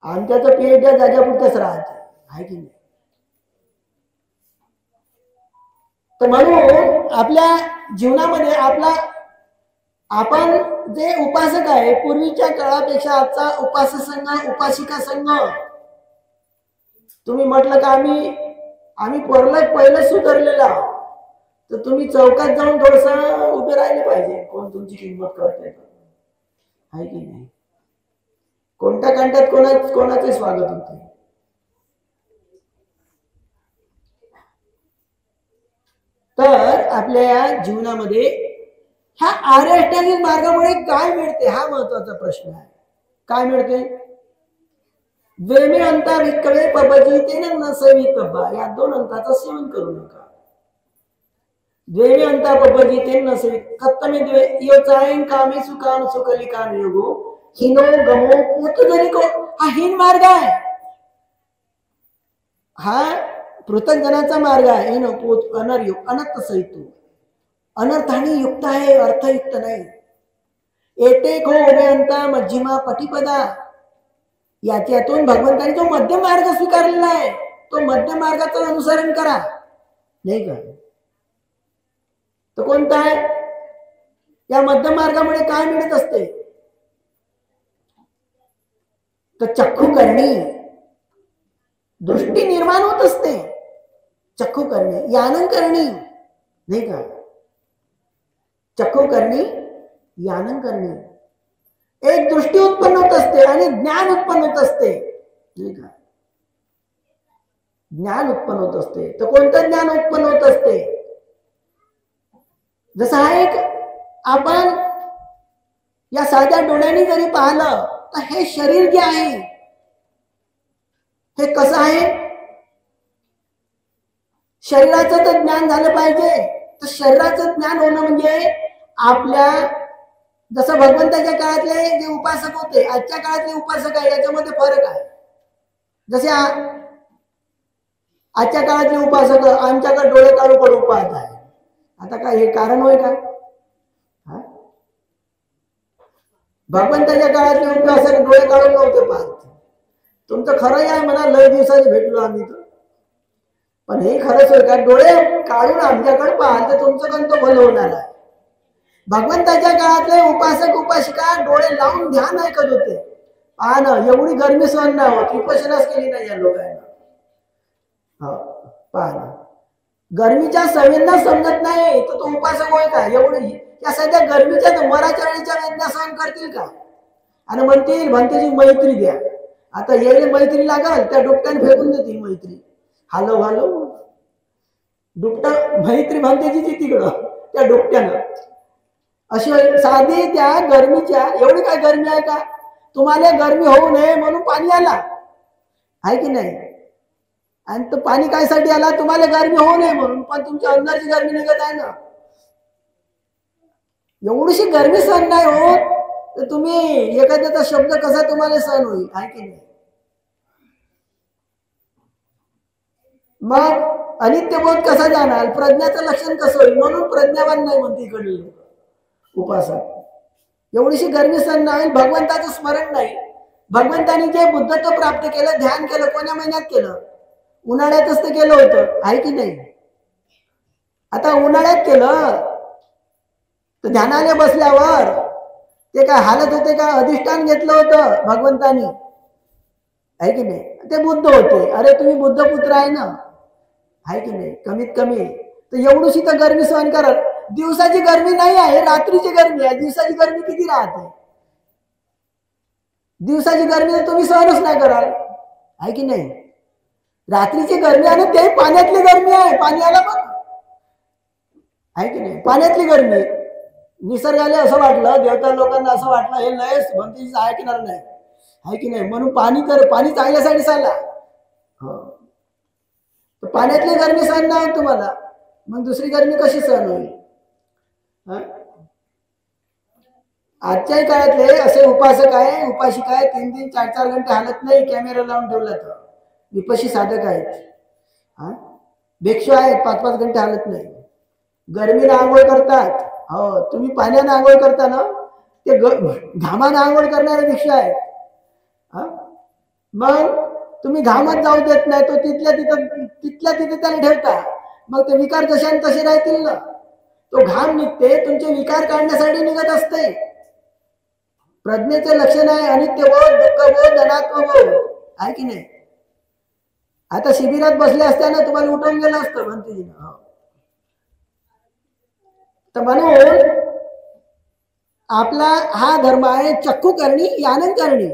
आमच्याचं पेट या जाग्यापुरतच राहते, आहे की नाही? तर म्हणून आपल्या जीवनामध्ये आपण जे उपासक आहे, पूर्वीच्या काळापेक्षा आजचा उपासक संघ, उपासिका संघ, तुम्ही म्हटलं का आम्ही पहिलं सुधारलेलं आहोत, तर तुम्ही चौकात जाऊन थोडस उभे राहिले पाहिजे. कोण तुमची किंमत करते, आहे की नाही? कोणत्या कांट्यात कोणाचे स्वागत होते? तर आपल्या या जीवनामध्ये ह्या आर्याष्टांगिक मार्गामुळे काय मिळते, हा महत्वाचा प्रश्न आहे. काय मिळते? द्वेमे अंता विक्कळे पबजीतेन न सेवितब्बा, या दोन अंताचं सेवन करू नका. द्वेमे अंता पबजीतेन न सेवित कत्तमे द्वे योचायन कामे सुखान सुखलिकान योगो हिनो गमो पुतजनिको, हा हीन मार्ग आहे, हा पृथग्जनाचा मार्ग आहे. हिनो पुत अनर्युक्त अनर्थ सहित, अनर्थाने युक्त आहे, अर्थयुक्त नाही. एटे खो उभे अंता मध्यमा पटिपदा, याच्यातून भगवंताने जो मध्यम मार्ग स्वीकारलेला आहे, तो मध्यम मार्गाचं अनुसरण करा, नाही का? तो कोणता आहे? या मध्यम मार्गामुळे काय मिळत असते? तर चक्षु करणी, दृष्टी निर्माण होत असते. चक्षु करणे, यानं करणी, नाही का? चक्षु करणी, यानं करणी, एक दृष्टी उत्पन्न होत असते आणि ज्ञान उत्पन्न होत असते, नाही का? ज्ञान उत्पन्न होत असते. तर कोणतं ज्ञान उत्पन्न होत असते? जसं हा एक आपण या साध्या डोळ्यांनी जरी पाहिलं तर हे शरीर जे आहे हे कसं आहे, शरीराचं तर ज्ञान झालं पाहिजे. तर शरीराचं ज्ञान होणं म्हणजे आपल्या, जसं भगवंताच्या काळातले जे उपासक होते, आजच्या काळातले उपासक आहे, याच्यामध्ये फरक आहे. जसे आजच्या काळातले उपासक आमच्याकडे डोळे काढू काढू पाहत आहे. आता काय हे कारण होय का? भगवंताच्या काळातले उपासक डोळे काढून नव्हते पाहत. तुमचं खरं आहे म्हणा, लय दिवसाचे भेटलो आम्ही तर, पण हे खरंच होय का? डोळे काढून आमच्याकडे पाहाल तर तुमचं कोणतं भलं होणार आहे? भगवंताच्या काळातले उपासक उपासिका डोळे लावून ध्यान ऐकत होते. पहा ना, एवढी गरमी सहन नाही होत, उपासनाच केली नाही या लोकांना. पहा ना, गरमीच्या सवेंना समजत नाही तर तो उपासक होय का? एवढी या सध्या गरमीच्या मराच्या वेळेच्या वेदना सहन करतील का? आणि म्हणतील भंतेची मैत्री द्या. आता येईल मैत्री लागल, त्या डुबट्याने फेकून देतील मैत्री. हालो हालो डुबटा मैत्री भंतेची तिकडं त्या डुबट्यानं. अशी साधी त्या गरमीच्या, एवढी काय गरमी आहे का? तुम्हाला गरमी होऊ नये म्हणून पाणी आला, आहे की नाही? आणि तो पाणी कायसाठी आला? तुम्हाला गरमी होऊ नये म्हणून, पण तुमच्या अंदरची गरमी निघत आहे ना. एवढीशी गरमी सहन नाही होत तर तुम्ही एखाद्याचा शब्द कसा तुम्हाला सहन होईल, आहे की नाही? मग अनित्यबोध कसा जाणार? प्रज्ञाचं लक्षण कसं होईल? म्हणून प्रज्ञावान नाही म्हणते इकडले उपासक. एवढीशी गरमी सहन नाही, भगवंताचं स्मरण नाही. भगवंतानी जे बुद्धत्व प्राप्त केलं, ध्यान केलं, कोण्या महिन्यात केलं? उन्हाळ्यातच ते केलं होतं, आहे की नाही? आता उन्हाळ्यात केलं तर ध्यानाने बसल्यावर ते काय हालत होते का? अधिष्ठान घेतलं होतं भगवंतानी, आहे की नाही? ते बुद्ध होते. अरे तुम्ही बुद्ध पुत्र आहे ना, आहे की नाही? कमीत कमी तर एवढीशी तर गरमी सहन करा. दिवसाची गरमी नाही आहे, रात्रीची गरमी आहे. दिवसाची गरमी किती राहते? दिवसाची गरमी तर तुम्ही सहनच नाही कराल, आहे की नाही? रात्रीची गरमी आणि ते पाण्यातली गरमी आहे. पाण्याला पण, आहे की नाही? पाण्यातली गरमी. निसर्गाला असं वाटलं, देवता लोकांना असं वाटलं हे लयच भंतीच ऐकणार नाही, आहे की नाही? म्हणून पाणी चांगल्यासाठी चालला. पाण्यातली गरमी सहन नाही तुम्हाला, मग दुसरी गरमी कशी सहन होईल? आजच्याही काळातले असे उपासक आहे, उपासिका आहे, 3-3, 4-4 घंटे हालत नाही, कॅमेरा लावून ठेवला तर विपशी साधक आहेत. भिक्षू आहेत, 5-5 घंटे हालत नाही. गरमीने आंघोळ करतात. हो, तुम्ही पाण्याने आंघोळ करता ना, ते घामाने आंघोळ करणारे भिक्षू आहेत. मग तुम्ही घामच जाऊ देत नाही, तो तिथल्या तिथे त्याला ठेवता, मग ते विकार जशान तसे राहतील ना. तो घाम निघते तुमचे विकार काढण्यासाठी निघत असते. प्रज्ञेचे लक्षण आहे अनित्यबोध, दुःखबोध, अनात्मबोध, आहे की नाही. आता शिबिरात बसले असताना तुम्हाला उठवून गेलं असतं भंतीजीनं. तर म्हणून आपला हा धर्म आहे चक्कू करणी, यानन करणी.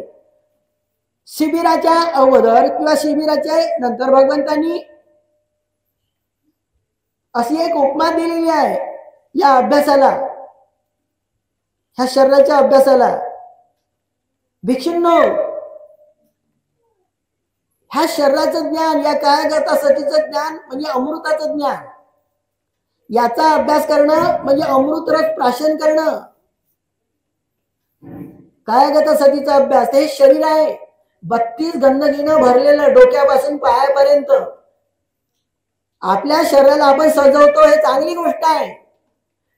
शिबिराच्या अगोदर किंवा शिबिराच्या नंतर भगवंतांनी अशी एक उपमा दिलेली आहे या अभ्यासाला, ह्या शरीराच्या अभ्यासाला. भिक्षूंनो, ह्या शरीराचं ज्ञान, या कायागता सतीचं ज्ञान म्हणजे अमृताचं ज्ञान. याचा अभ्यास करणं म्हणजे अमृतरस प्राशन करणं. कायागता सतीचा अभ्यास हे शरीर आहे 32 गंदगीनं भरलेलं, डोक्यापासून पायापर्यंत. आपल्या शरीराला आपण सजवतो हे चांगली गोष्ट आहे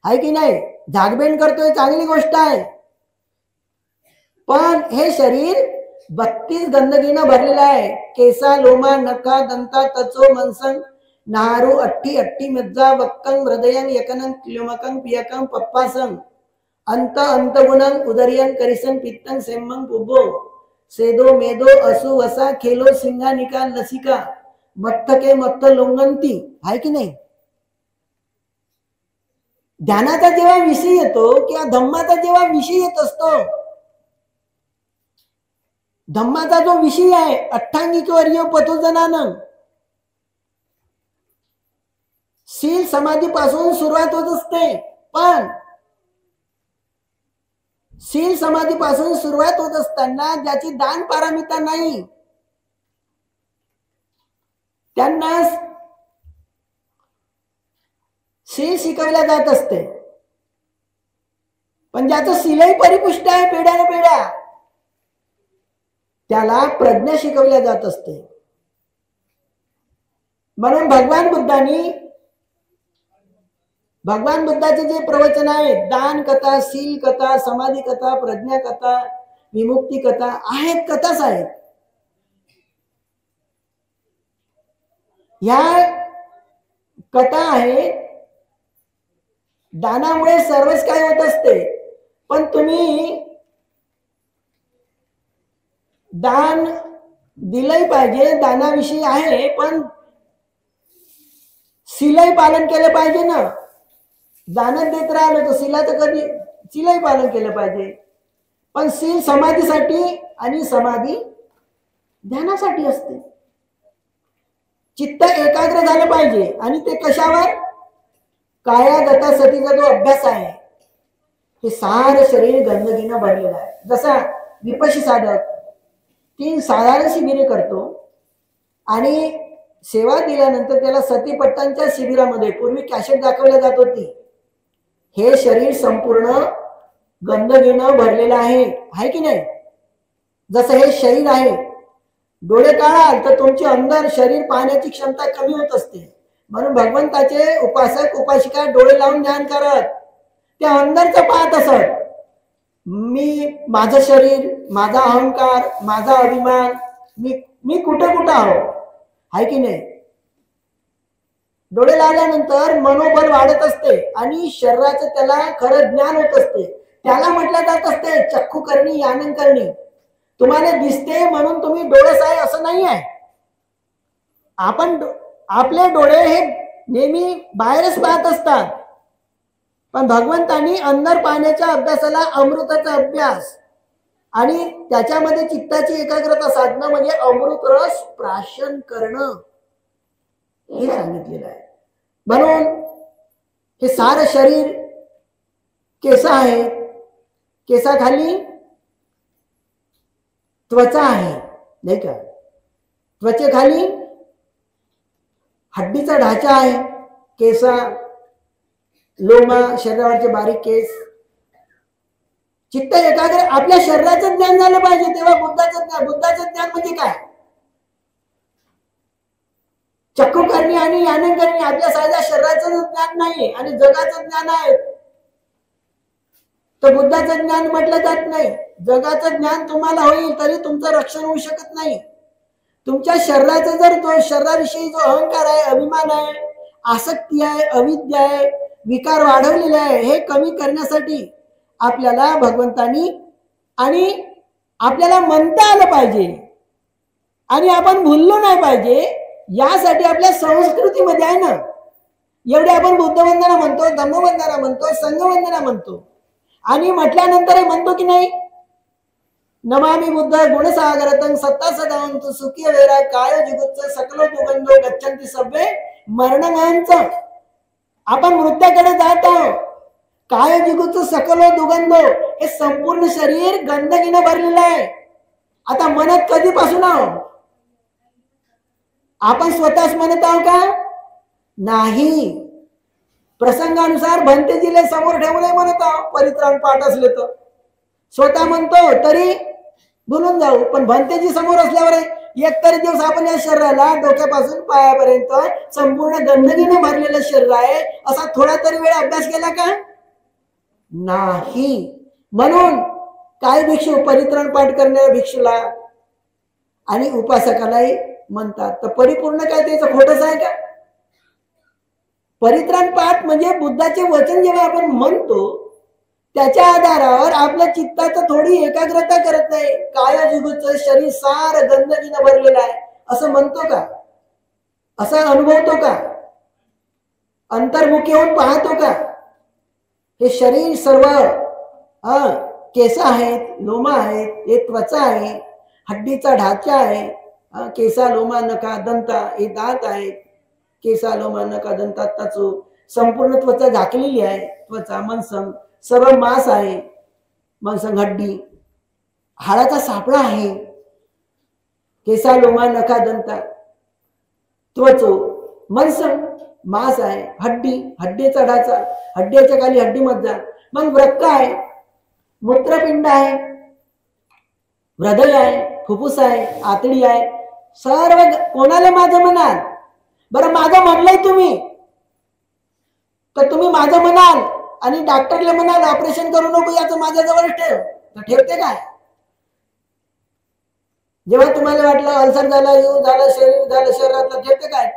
की नाही, झागबेंड करतो हे चांगली गोष्ट आहे. पण हे शरीर 32 गंदगीनं भरलेलं आहे. केसा, लोमा, नखा, दंता, तचो, मनसंग, नारू, अट्टी, अट्टी, मज्जा, वक्कं, हृदयं, यकनं, क्ल्युमकं, पियकं, पप्पासं, अंत, अंतगुणं, उदरियं, करिसं, पित्तं, सेम्मं, पुब्बो, सेदो, मेदो, असु, वसा, खेलो, सिंगा, निका, लसिका, मत्तके, मत्त, लोंगंती, आहे की नाही. ध्यानाचा जेव्हा विषय येतो किंवा धम्माचा जेव्हा विषय येत असतो, धम्माचा जो विषय आहे अठ्ठांगिक वर्य पथोजनानं, शील समाधीपासून सुरुवात होत असते. पण शील समाधीपासून सुरुवात होत असताना ज्याची दान पारमिता नाही त्यांना शील शिकवल्या जात असते. पण ज्याचं शीलही परिपुष्ट आहे पेढ्याने पेढ्या, त्याला प्रज्ञा शिकवल्या जात असते. म्हणून भगवान बुद्धाचे जे प्रवचन आहे, दान कथा, शील कथा, समाधी कथा, प्रज्ञा कथा, विमुक्ती कथा आहेत, कथाच आहेत. ह्या कथा आहे. दानामुळे सर्वच काय होत असते, पण तुम्ही दान दिलंही पाहिजे, दानाविषयी आहे, पण शीलही पालन केलं पाहिजे ना. दान देत राहिलं तर शीलाचं कधी शीलही पालन केलं पाहिजे. पण शील समाधीसाठी आणि समाधी ध्यानासाठी असते. चित्त एकाग्र झालं पाहिजे. आणि ते कशावर? कायागता सतीचा जो अभ्यास आहे, हे सारं शरीर गंदगीनं भरलेलं आहे. जसा विपश्य साधक 3 साधारण शिबिरे करतो आणि सेवा दिल्यानंतर त्याला सतीपट्टांच्या शिबिरामध्ये पूर्वी कॅसेट दाखवल्या जात होती. हे शरीर संपूर्ण गंदगीनं भरलेलं आहे की नाही. जसं हे शरीर आहे, डोळे काढाल तर तुमची अंदर शरीर पाहण्याची क्षमता कमी होत असते. म्हणून भगवंताचे उपासक उपासिका डोळे लावून ध्यान करत त्या अंदरचं पाहत असत. मी, माझं शरीर, माझा अहंकार, माझा अभिमान, मी कुठं कुठं आहे की नाही. डोळे लावल्यानंतर मनोबल वाढत असते आणि शरीराचं त्याला खरं ज्ञान होत असते. त्याला म्हटलं जात असते चक्कू करणी, यानन करणी. तुम्हाला दिसते म्हणून तुम्ही डोळस आहे असं नाही आहे. आपले डोळे हे नेहमी बाहेरच पाहत असतात. पण भगवंतांनी अंदर पाहण्याच्या अभ्यासाला अमृताचा अभ्यास आणि त्याच्यामध्ये चित्ताची एकाग्रता साधणं म्हणजे अमृत रस प्राशन करणं हे सांगितलेलं आहे. म्हणून हे सारं शरीर केस आहे, केसाखाली त्वचा आहे नाही का, त्वचेखाली हड्डीचा ढाचा आहे, केसा, लोमा, शरीरावरचे बारीक केस. चित्त एकाग्र, आपल्या शरीराचं ज्ञान झालं पाहिजे तेव्हा बुद्धाचं ज्ञान म्हणजे काय? चक्कू करणी आणि यानन करणी. आपल्या साध्या शरीराचं ज्ञान नाही आणि जगाचं ज्ञान आहे, तर बुद्धाचं ज्ञान म्हटलं जात नाही. जगाचं ज्ञान तुम्हाला होईल तरी तुमचं रक्षण होऊ शकत नाही. तुमच्या शरीराचा जर तो शरीराविषयी जो अहंकार आहे, अभिमान आहे, आसक्ती आहे, अविद्या आहे, विकार वाढवलेले आहे, हे कमी करण्यासाठी आपल्याला भगवंतानी आणि आपल्याला म्हणता आलं पाहिजे आणि आपण भुललो नाही पाहिजे, यासाठी आपल्या संस्कृतीमध्ये आहे ना, एवढे आपण बुद्धवंदना म्हणतो, धम्मवंदना म्हणतो, संघवंदना म्हणतो आणि म्हटल्यानंतर म्हणतो की नाही, नमामि बुद्ध गुणसागरतं सत्ता सदावंतु सुखी वेरा काय जुगुत्स सकलो दुगंधो गच्छन्ति सभ्ये मरणगांच. आपण मृत्याकडे जात आहोत. काय जुगुत्स सकलो दुगंधो, हे संपूर्ण शरीर गंदकीने भरलेलं आहे. आता म्हणत कधीपासून आहोत आपण? स्वतःच म्हणत आहोत का? नाही. प्रसंगानुसार भंतेजीला समोर ठेवून म्हणत आहोत. परित्राण पाठ असले तर स्वतः म्हणतो तरी बोलून जाऊ, पण भंतेजी समोर असल्यावर एकतरी दिवस आपण या शरीराला डोक्यापासून पायापर्यंत संपूर्ण गंदकीने भरलेलं शरीर आहे असा थोडा तरी वेळ अभ्यास केला का? नाही. म्हणून काय भिक्षू परित्राण पाठ करणाऱ्या भिक्षूला आणि उपासकालाही म्हणतात, तर परिपूर्ण काय त्याचं खोटच आहे का? परित्राण पाठ म्हणजे बुद्धाचे वचन जेव्हा आपण म्हणतो त्याच्या आधारावर आपल्या चित्ताचं थोडी एकाग्रता करत नाही. काय जुगुचं शरीर सार गंदकीने भरलेलं आहे असं म्हणतो का? असा अनुभवतो का? अंतर्मुखी होऊन पाहतो का? हे शरीर सर्व केस आहेत, लोमा आहेत, हे त्वचा आहे, हड्डीचा ढाचा आहे, केसा लोमा नका दंता हे दात आहेत, केसा लोमा नका दंता ताचो, संपूर्ण त्वचा झाकलेली आहे. त्वचा मनसंग सर्व मांस आहे, मनसंग हड्डी, हाडाचा सापळा आहे. केसा लोमा नका दंता त्वचो मनसंग मांस आहे, हड्डी, हड्डीचा ढाचा, हड्डीच्या खाली हड्डी मज्जा, मग वृक्क आहे, मूत्रपिंड आहे, हृदय आहे, फुफ्फुस आहे, आतडी आहे. सर्व कोणाला माझं म्हणाल? बरं माझं म्हणलंय तुम्ही तर तुम्ही माझं म्हणाल आणि डॉक्टरला म्हणाल ऑपरेशन करू नको याचं माझ्याजवळ ठेव, तर ठेवते काय? जेव्हा तुम्हाला वाटलं अल्सर झाला, यू झालं, शरीर झालं, शरीरातलं, ठेवते काय?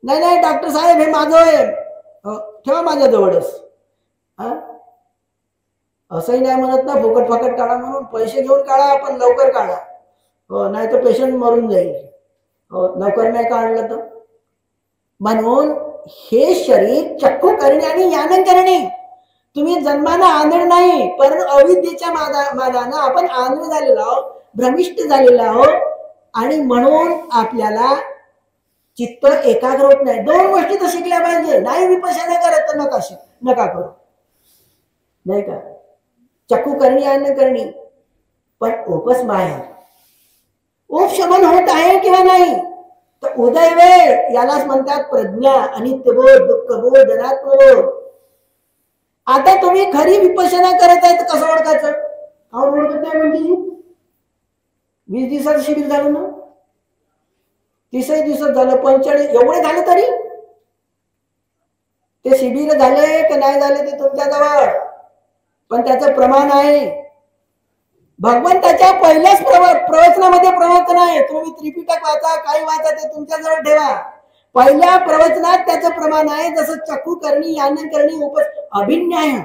नाही नाही डॉक्टर साहेब हे माझं आहे, ठेवा माझ्याजवळच. असंही नाही म्हणत ना फुकट फकट काढा म्हणून, पैसे घेऊन काढा पण लवकर काढा, हो नाही तर पेशंट मरून जाईल, हो लवकर नाही काढलं तर. म्हणून हे शरीर चक्कू करणे आणि यानं करणे. तुम्ही जन्मानं आंधळ नाही, पण अविद्येच्या मादानं आपण आंधळ झालेलो आहोत, भ्रमिष्ट झालेलो आहोत आणि म्हणून आपल्याला चित्त एकाग्र होत नाही. दोन गोष्टी तर शिकल्या पाहिजे. नाही विपश्यना करत तर नका करू, नाही का? चक्कू करणी आणि करणी, पण ओपस माया उपशमन होत आहे किंवा नाही, तर उदय वेळ यालाच म्हणतात प्रज्ञा, अनित्यबोध, दुःखबोध, अनात्मबोध. आता तुम्ही खरी विपश्यना करत आहे तर कसं ओळखायचं? ओळखत नाही म्हणजे 20 दिवसाचं शिबिर झालं ना, 30 दिवसात झालं, 45 एवढे झाले तरी ते शिबिर झाले की नाही झाले ते तुमच्याजवळ, पण त्याचं प्रमाण आहे. भगवंताच्या पहिल्याच प्रवचनामध्ये प्रवचन आहे. तुम्ही त्रिपिटक वाचा, काही वाचा, ते तुमच्याजवळ ठेवा. पहिल्या प्रवचनात त्याचं प्रमाण आहे. जसं चक्कू करणी, यानं करणी, अभिज्ञाय,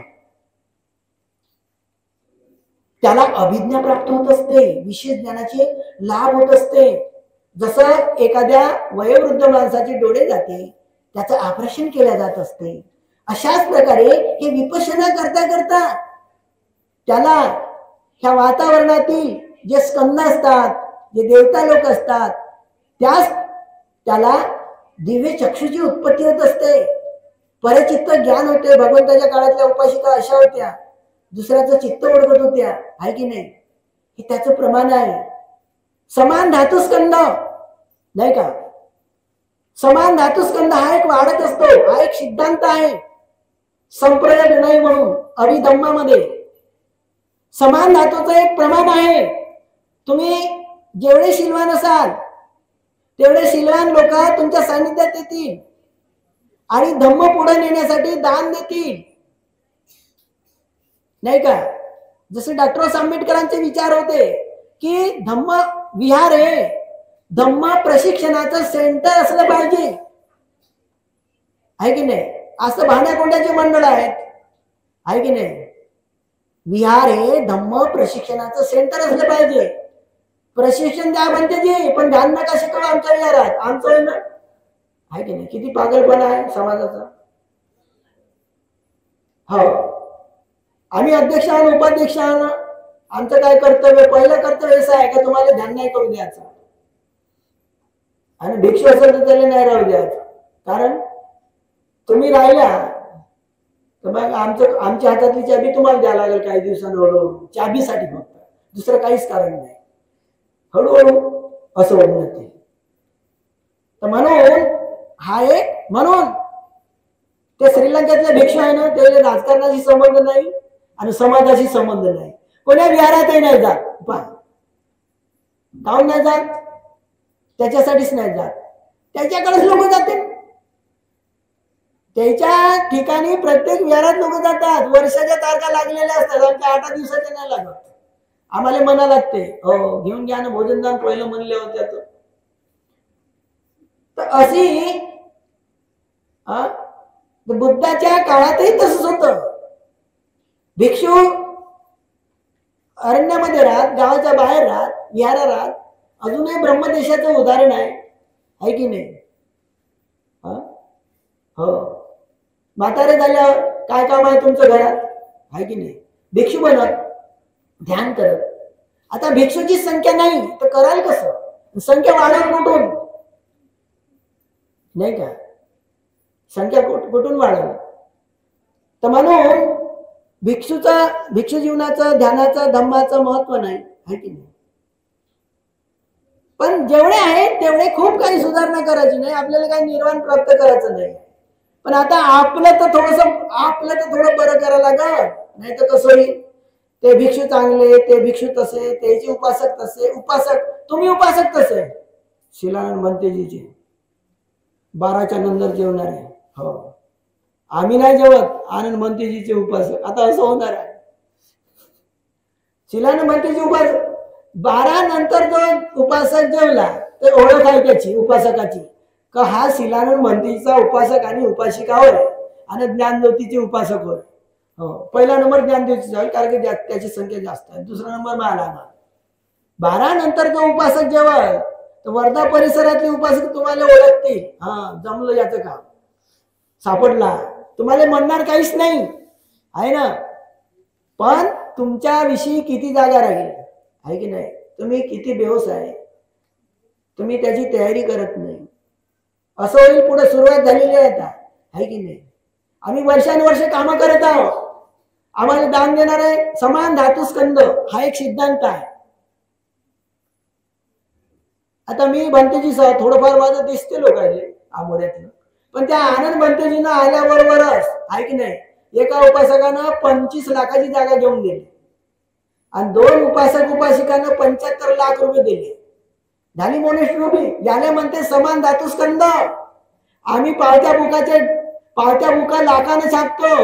त्याला अभिज्ञा प्राप्त होत असते, विशेष ज्ञानाचे लाभ होत असते. जसं एखाद्या वयोवृद्ध माणसाचे डोळे जाते, त्याचं ऑपरेशन केलं जात असते, अशाच प्रकारे हे विपश्यना करता करता त्याला ह्या वातावरणातील जे स्कंद असतात, जे देवता लोक असतात, त्याला दिव्य चक्षुची उत्पत्ती होत असते, परचित्त ज्ञान होते. भगवंताच्या काळातल्या उपासिका अशा होत्या, दुसऱ्याचं चित्त ओळखत होत्या, आहे की नाही? हे त्याचं प्रमाण आहे. समान धातुस्कंद, नाही का? समान धातुस्कंद हा एक वाढत असतो, हा एक सिद्धांत आहे. संप्रयोग नाही म्हणून अभिधम्मामध्ये समान धातूचं एक प्रमाण आहे. तुम्ही जेवढे शीलवान असाल तेवढे शीलवान लोक तुमच्या सानिध्यात येतील आणि धम्म पुढे नेण्यासाठी दान देतील, नाही का? जसे डॉक्टर आंबेडकरांचे विचार होते की धम्म विहार आहे, धम्म प्रशिक्षणाचं सेंटर असलं पाहिजे, आहे की नाही? असं भाण्याकोंड्याचे मंडळ आहेत, आहे की नाही? विहार हे धम्म प्रशिक्षणाचं सेंटर असलं पाहिजे. प्रशिक्षण द्या म्हणते जी, पण ध्यान नका शिकवा आमच्या विहारात. आमचं ना, आहे की नाही? किती पागलपणा आहे समाजाचा. हो, आम्ही अध्यक्ष आणि उपाध्यक्ष आमचं काय कर्तव्य? पहिलं कर्तव्य असं आहे का तुम्हाला ध्यान नाही करू द्यायचं, आणि भिक्षू असेल तर त्याला नाही राहू द्यायचं. कारण तुम्ही राहिला तर मग आमच्या हातातली चाबी तुम्हाला द्यायला लागेल काही दिवसांनी, हळूहळू. चाबीसाठी फक्त, दुसरं काहीच कारण नाही. हळूहळू असं होणार ते. तर म्हणून हा एक, म्हणून ते श्रीलंकेतले भिक्षू आहे ना, त्याला राजकारणाशी संबंध नाही आणि समाजाशी संबंध नाही. कोण्या विहारातही नाही जात. काहून नाही जात? त्याच्यासाठीच नाही जात. त्याच्याकडेच लोक जाते. त्याच्या ठिकाणी प्रत्येक विहारात लोक जातात. वर्षाच्या तारखा लागलेल्या असतात, आमच्या 8 दिवसाच्या नाही लागत. आम्हाला म्हणा लागते, हो घेऊन घ्या ना भोजनदान, पहिलं म्हणले होते. तर अशी बुद्धाच्या काळातही तसंच होतं. भिक्षू अरण्यामध्ये राहत, गावाच्या बाहेर राहत, विहारा राहत. अजूनही ब्रह्मदेशाचं उदाहरण आहे की नाही? हो, म्हातारे झाल्यावर काय काम आहे तुमचं घरात, आहे की नाही? भिक्षू बनत, ध्यान करत. आता भिक्षूची संख्या नाही तर कराल कसं? संख्या वाढत कुठून? नाही का? संख्या कुठून वाढेल? तर म्हणून भिक्षू जीवनाचं, ध्यानाचं, धम्माचं महत्व नाही, आहे की नाही? पण जेवढे आहेत तेवढे खूप काही सुधारणा करायची नाही. आपल्याला काही निर्वाण प्राप्त करायचं नाही. पण आता आपलं तर थोडं बरं करायला लागल, नाही तर कसं होईल? ते भिक्षू चांगले, ते भिक्षू तसे, त्याचे उपासक तसे. तुम्ही उपासक तसे शिलानंद म्हणतेजीचे 12च्या नंतर जेवणारे. हो, आम्ही नाही जेवत, आनंद म्हणतेजीचे उपासक. आता असं होणार आहे. शिलानंद म्हणतेजी उपासक 12 नंतर जो उपासक जेवला ते ओळख आहे त्याची, उपासकाची, का हा शिलानंद म्हणतेजीचा उपासक आणि उपासिका होय, आणि ज्ञानज्योतीचे उपासक होय. हो, पहिला नंबर ज्ञानज्योतीचा होय, कारण की त्याची संख्या जास्त आहे. दुसरा नंबर मला. 12 नंतर जो उपासक जेवल तर वर्धा परिसरातले उपासक तुम्हाला ओळखतील. जमलं याचं काम, सापडला. तुम्हाला म्हणणार काहीच नाही, आहे ना? पण तुमच्या विषयी किती जागा राहील, आहे की नाही? तुम्ही किती बेहोश आहे, तुम्ही त्याची तयारी करत नाही. असं होईल. पुढे सुरुवात झालेली आहे आता, आहे की नाही? आम्ही वर्षानुवर्ष कामं करत आहोत. आम्हाला दान देणार आहे समान धातू स्कंद, हा एक सिद्धांत आहे. आता मी भंतेजीसह थोडंफार माझं दिसते लोकांना आमोड्यातलं, पण त्या आनंद भंतेजीनं आल्याबरोबरच, आहे की नाही, एका उपासकानं 25 लाखाची जागा घेऊन दिली आणि 2 उपासक उपासिकांना 75 लाख रुपये दिले. झाली मोनेस्ट्री उभी. याला म्हणते समान धातू स्कंद. आम्ही पावत्या बुका लाखानं छापतो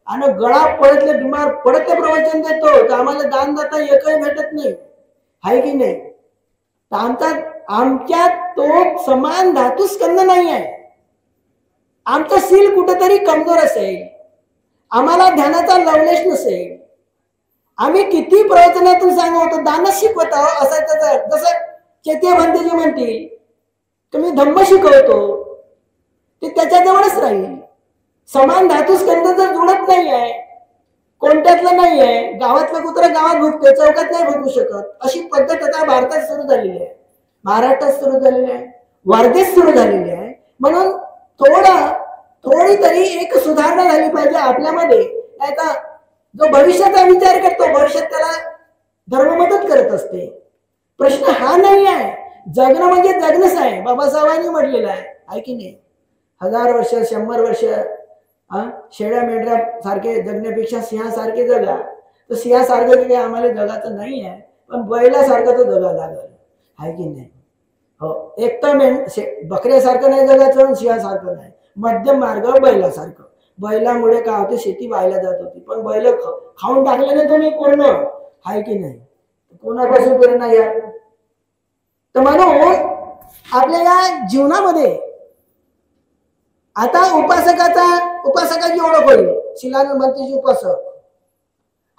आणि गळा पडतले बिमार पडते प्रवचन देतो, तर आम्हाला दान दाता एकही भेटत नाही, आहे की नाही? आमच्यात तो समान धातू स्कंद नाही आहे. आमचं सील कुठेतरी कमजोर असेल, आम्हाला ध्यानाचा लवलेश नसेल. आम्ही किती प्रवचनातून सांगतो, दानच शिकवत आहोत असं. जसं चेतिया भंतेजी म्हणतील तुम्ही धम्म शिकवतो, ते त्याच्याजवळच राहील. समान धातू स्कंद जर जुळत नाही आहे, कोणत्यातलं नाही आहे, गावातलं कुत्र गावात भुकते, चौकात नाही भुकू शकत. अशी पद्धत आता भारतात सुरू झालेली आहे, महाराष्ट्रात सुरू झालेली आहे, वर्धेत सुरू झालेली आहे. म्हणून थोडी तरी एक सुधारणा झाली पाहिजे आपल्यामध्ये. आता जो भविष्याचा विचार करतो, भविष्यात त्याला धर्म मदत करत असते. प्रश्न हा नाही आहे. जगणं म्हणजे जगणंच आहे, बाबासाहेबांनी म्हटलेलं आहे की नाही? 1000 वर्ष 100 वर्ष शेळ्या मेंढऱ्या सारखे जगण्यापेक्षा सिंहासारखे जगा. तर सिंहासारखं काही आम्हाला जगाचं नाही आहे, पण बैलासारखं तर जगा लागल, आहे की नाही? हो, एक तर बकऱ्यासारखं नाही जगाचं, सिंहासारखं नाही, मध्यम मार्ग बैलासारखं. बैलामुळे काय होते, शेती व्हायला जात होती, पण बैल खाऊन टाकले ना तुम्ही पूर्ण, आहे की नाही? कोणापासून प्रेरणा घ्या? तर म्हणून आपल्या या जीवनामध्ये आता उपासकाची ओळख होईल. शिलानंद भंतेजी उपासक.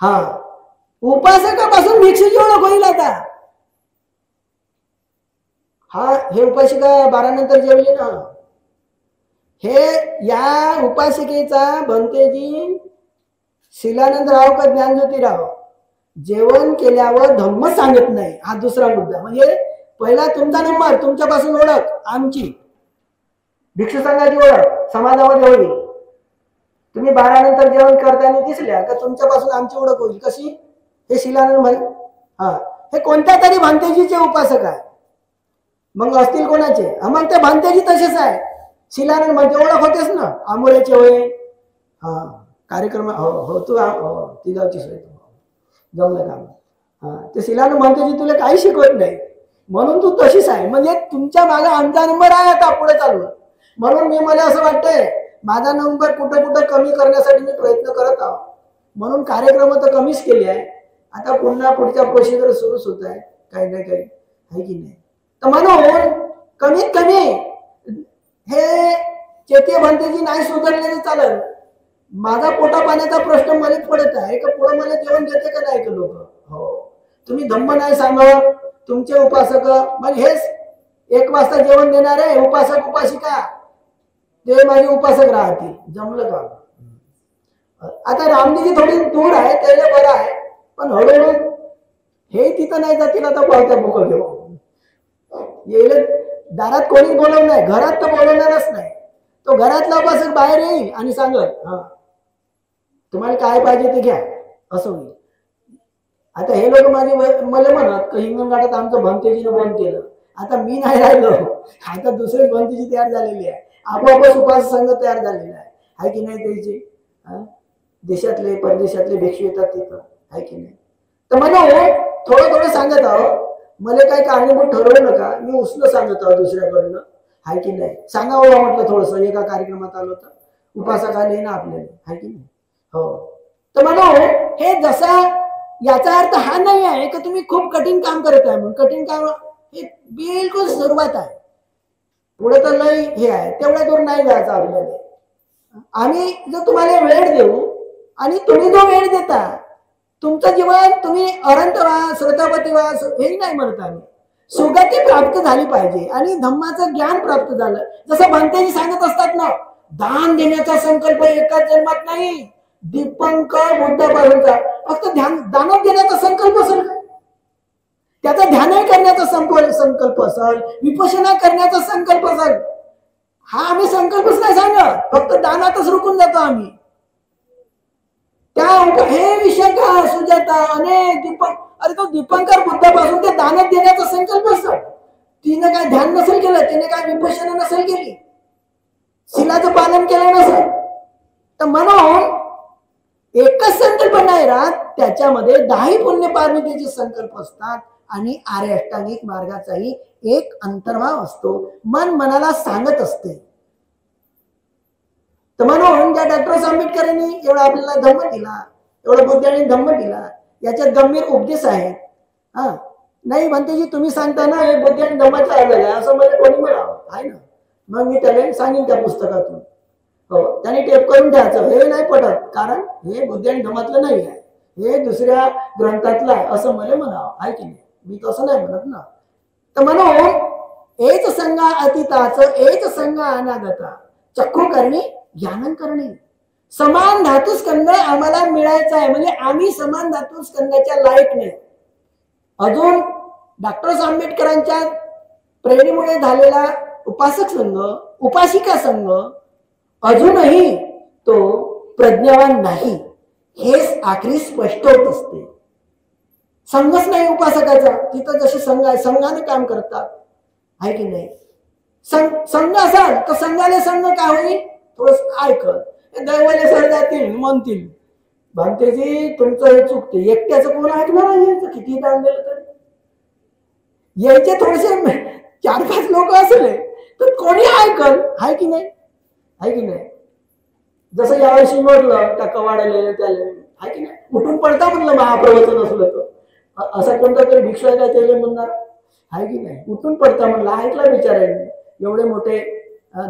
हा, उपासकापासून भिक्षूची ओळख होईल आता. हा, हे उपासिका 12 नंतर जेवली ना. हे या उपासिकेचा भंतेजी शिलानंद राव का ज्ञानज्योतिराव जेवण केल्यावर धम्म सांगत नाही. हा दुसरा मुद्दा. म्हणजे पहिला तुमचा नंबर, तुमच्यापासून ओळख आमची, भिक्षू संघाची ओळख समाजामध्ये होईल. तुम्ही 12 नंतर जेवण करताना दिसल्या का तुमच्यापासून आमची ओळख होईल. कशी? हे शिलानंद भाई, हा, हे कोणत्या तरी भांतेजीचे उपासक आहे. मग असतील कोणाचे? मग ते भांतेजी तसेच आहे. शिलानंद म्हणजे ओळख होतेच ना, आंबोळ्याचे होय. हा, कार्यक्रम हो हो, तू हो ती गावची सोय जमलं काम. हा, ते शिलानंद भांतेजी तुला काही शिकवत नाही म्हणून तू तशीच आहे. म्हणजे तुमच्या मागे आमचा नंबर आहे आता पुढे चालू. म्हणून मला असं वाटतंय माझा नंबर कुठं कुठं कमी करण्यासाठी मी प्रयत्न करत आहोत. म्हणून कार्यक्रम तर कमीच केले आहे. आता पुन्हा पुढच्या प्रोसिजर सुरूच होत आहे काही ना काही, आहे की नाही. तर म्हणून कमीत कमी हे चेतीय भंतेजी नाही सुधारले तर चालेल. माझा पोटा पाण्याचा प्रश्न मला पडत आहे का पुढे मला जेवण देते का नाही का लोक. हो, तुम्ही धम्म नाही सांगत. तुमचे उपासक म्हणजे हेच 1 वाजता जेवण देणारे उपासक उपासिका ते माझे उपासक राहतील. जमलं का? आता रामजीची थोडी दूर आहे, त्याला बरं आहे, पण हळूहळू हे तिथं नाही जातील. आता पावत्या बुक घेऊ येईल. दारात कोणी बोलवणार नाही, घरात तर बोलवणारच नाही. तो घरातला उपासक बाहेर येईल आणि सांगत हा तुम्हाला काय पाहिजे ते घ्या, असं होईल. आता हे लोक माझे मला म्हणत का हिंगणघाटात आमचं भंतेजीनं बंद केलं. आता मी नाही राहिलो, आता दुसरे भंतेजी तयार झालेले आहे. आपोआपच उपास संघ तयार झालेला आहे की नाही. त्याचे देशातले परदेशातले भिक्षू येतात तिथं, आहे की नाही. तर मला थोडं थोडं सांगत आहो. मला काही कारणीभूत ठरवू नका, मी उसलं सांगत आहो दुसऱ्याकडनं, आहे की नाही. सांगावं म्हटलं थोडस. एका कार्यक्रमात आलो तर उपासक आले ना आपल्याला, आहे की नाही. हो, तर मला हे जसा याचा अर्थ हा नाही आहे की तुम्ही खूप कठीण काम करत आहे म्हणून. कठीण काम हे बिलकुल सुरुवात आहे. पुढे तर लय हे आहे, तेवढ्या दूर नाही जायचं आपल्याला. आम्ही जर तुम्हाला वेळ देऊ आणि तुम्ही जो वेळ देता तुमचं जीवन तुम्ही अनंत व्हा, श्रोतापती व्हा, हे नाही म्हणत आम्ही. सुगती प्राप्त झाली पाहिजे आणि धम्माचं ज्ञान प्राप्त झालं. जसं भंतेजी सांगत असतात ना, दान देण्याचा संकल्प एकाच जन्मात नाही, दीपंकर बुद्धापासूनचा. फक्त दानच देण्याचा संकल्प असेल, त्याचा ध्यान करण्याचा संकल्प असेल, विपश्यना करण्याचा संकल्प असेल, हा आम्ही संकल्पच नाही सांगत. फक्त दानातच रुकून जातो आम्ही. त्या हे विषय का सुजाता अनेक दीपक, अरे तो दीपंकर बुद्धापासून ते दानच देण्याचा संकल्प असतो. तिने काय ध्यान नसेल केलं, तिने काय विपश्यना नसेल केली, शिलाचं पालन केलं नसेल. तर म्हणून एकच संकल्प नाही राहत, त्याच्यामध्ये 10 पुण्य पारमितेचे संकल्प असतात आणि आर्य अष्टांगिक मार्गाचाही एक अंतर्भाव असतो. मन मनाला सांगत असते. तर म्हणून ज्या डॉक्टर आंबेडकरांनी एवढा आपल्याला धम्म दिला, एवढा बुद्धांनी धम्म दिला, याच्यात गंभीर उपदेश आहे. हा नाही भंतेजी तुम्ही सांगता ना हे बुद्धी आणि धम्माचं अलग आहे असं मला कोणी म्हणावं, आहे ना. मग मी त्याला सांगेन त्या पुस्तकातून, हो त्याने टेप करून ठेवायचं. हे नाही पटत कारण हे बुद्धी आणि धम्मातलं नाही आहे, हे दुसऱ्या ग्रंथातलं आहे असं मला म्हणावं, आहे की नाही. मी तसं नाही म्हणत ना. तर म्हणून एच संगा अतीताचं एच संगा अनागता चक्रू करणे ज्ञानन करणे. समान धातुस्कंद आम्हाला मिळायचा आहे, म्हणजे आम्ही समान धातुस्कंदाच्या लायक नाही. अजून डॉक्टर आंबेडकरांच्या प्रेरणेमुळे झालेला उपासक संघ, उपासिका संघ अजूनही तो प्रज्ञावान नाही, हेच आखरी स्पष्ट होत असते. संघच नाही उपासकाचा, तिथं जशी संघ आहे संघाने काम करतात, आहे की नाही. संघ असाल तर संघाले संघ काय होईल, थोडस ऐकल दैवाले सर जातील म्हणतील भांतेजी तुमचं हे चुकते. एकट्याचं कोण ऐकणार आहे, किती दान दिलं तरी यायचे थोडेसे 4-5 लोक असले तर कोणी ऐकल, आहे की नाही, आहे की नाही. जसं यावर्षी म्हटलं त्या कवाडाले त्याला, आहे की नाही, उठून पडता म्हटलं महाप्रवचन असलं तर. असा कोणता तरी भिक्षा काय त्याला म्हणणार आहे की नाही? उठून पडता म्हणलं, ऐकला बिचारायने, एवढे मोठे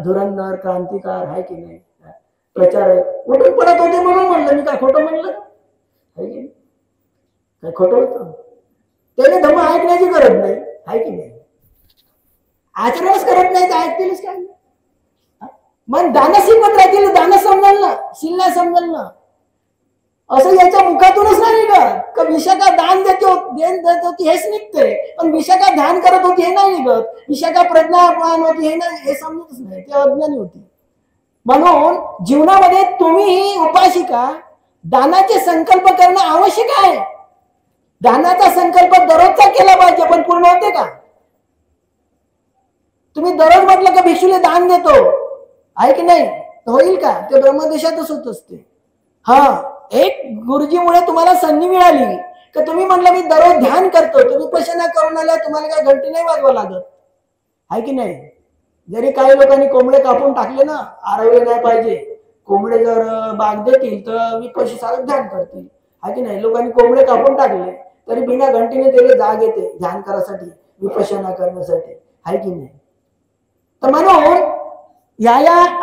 धुरंधर क्रांतिकार आहे की नाही, प्रचारक उठून पडत होते म्हणून म्हणलं. मी काय खोटं म्हणलं? आहे की नाही? काय खोटं होतं? त्याने धम्म ऐकण्याची गरज नाही, आहे की नाही? आचरणच करत नाही तर ऐकतीलच काय? मग दान शिकवत राहतील, दान समजल ना, शिल्ला समजल ना. असं याच्या मुखातूनच नाही का विशाखा दान देतो ती हेच निघते, पण विशाखा ध्यान करत होती हे नाही निघत. विशाखा प्रज्ञावान होती हे नाही, हे समजतच नाही, ती अज्ञानी होती. म्हणून जीवनामध्ये तुम्ही ही उपासिका दानाचे संकल्प करणं आवश्यक आहे. दानाचा संकल्प दररोजचा केला पाहिजे, पण पूर्ण होते का? तुम्ही दररोज म्हटलं का भिक्षूला दान देतो, आहे की नाही, होईल का? ते ब्रह्मदेशातच होत असते. हा, एक गुरुजीमुळे तुम्हाला संधी मिळाली का तुम्ही म्हटलं मी दररोज ध्यान करतो, तुम्ही विपश्यना करून आल्या, तुम्हाला काय घंटी नाही वाजवा लागत, आहे की नाही? जरी काही लोकांनी कोंबडे कापून टाकले ना, आरवले नाही पाहिजे, कोंबडे जर बाग देतील तर विपश्य सारं ध्यान करतील, आहे की नाही? लोकांनी कोंबडे कापून टाकले तरी बिना घंटीने त्याला जाग येते ध्यान करायसाठी, विपश्यना करण्यासाठी, आहे की नाही? तर म्हणून या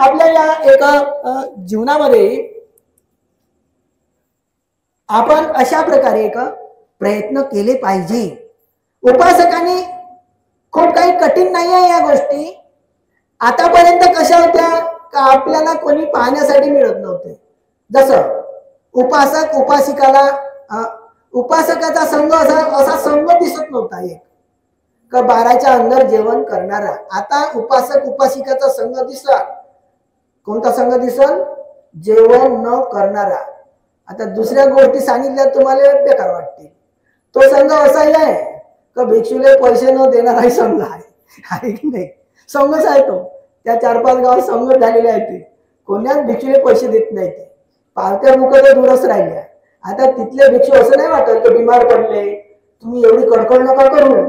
आपल्या या एका जीवनामध्ये आपण अशा प्रकारे एक प्रयत्न केले पाहिजे. उपासकांनी खूप काही कठीण नाही आहे या गोष्टी. आतापर्यंत कशा होत्या का आपल्याला कोणी पाहण्यासाठी मिळत नव्हते. जसं उपासक उपासिकाला उपासकाचा संघ असा संघ दिसत नव्हता एक का 12च्या अंदर जेवण करणारा. आता उपासक उपासिकाचा संघ दिसला. कोणता संघ दिसल? जेवण न करणारा. आता दुसऱ्या गोष्टी सांगितल्या तुम्हाला बेकार वाटतील. तो संघ असाही आहे का भिक्षुले पैसे न देणाराही संघ आहे की नाही? संघच आहे तो. त्या 4-5 गावात संघ झालेले आहेत ते. कोणाच भिक्षुले पैसे देत नाही. ते पावत्या मुख तर दूरच राहिल्या. आता तिथले भिक्षू असं नाही वाटत की बिमार पडले तुम्ही एवढी कडकड नका करू,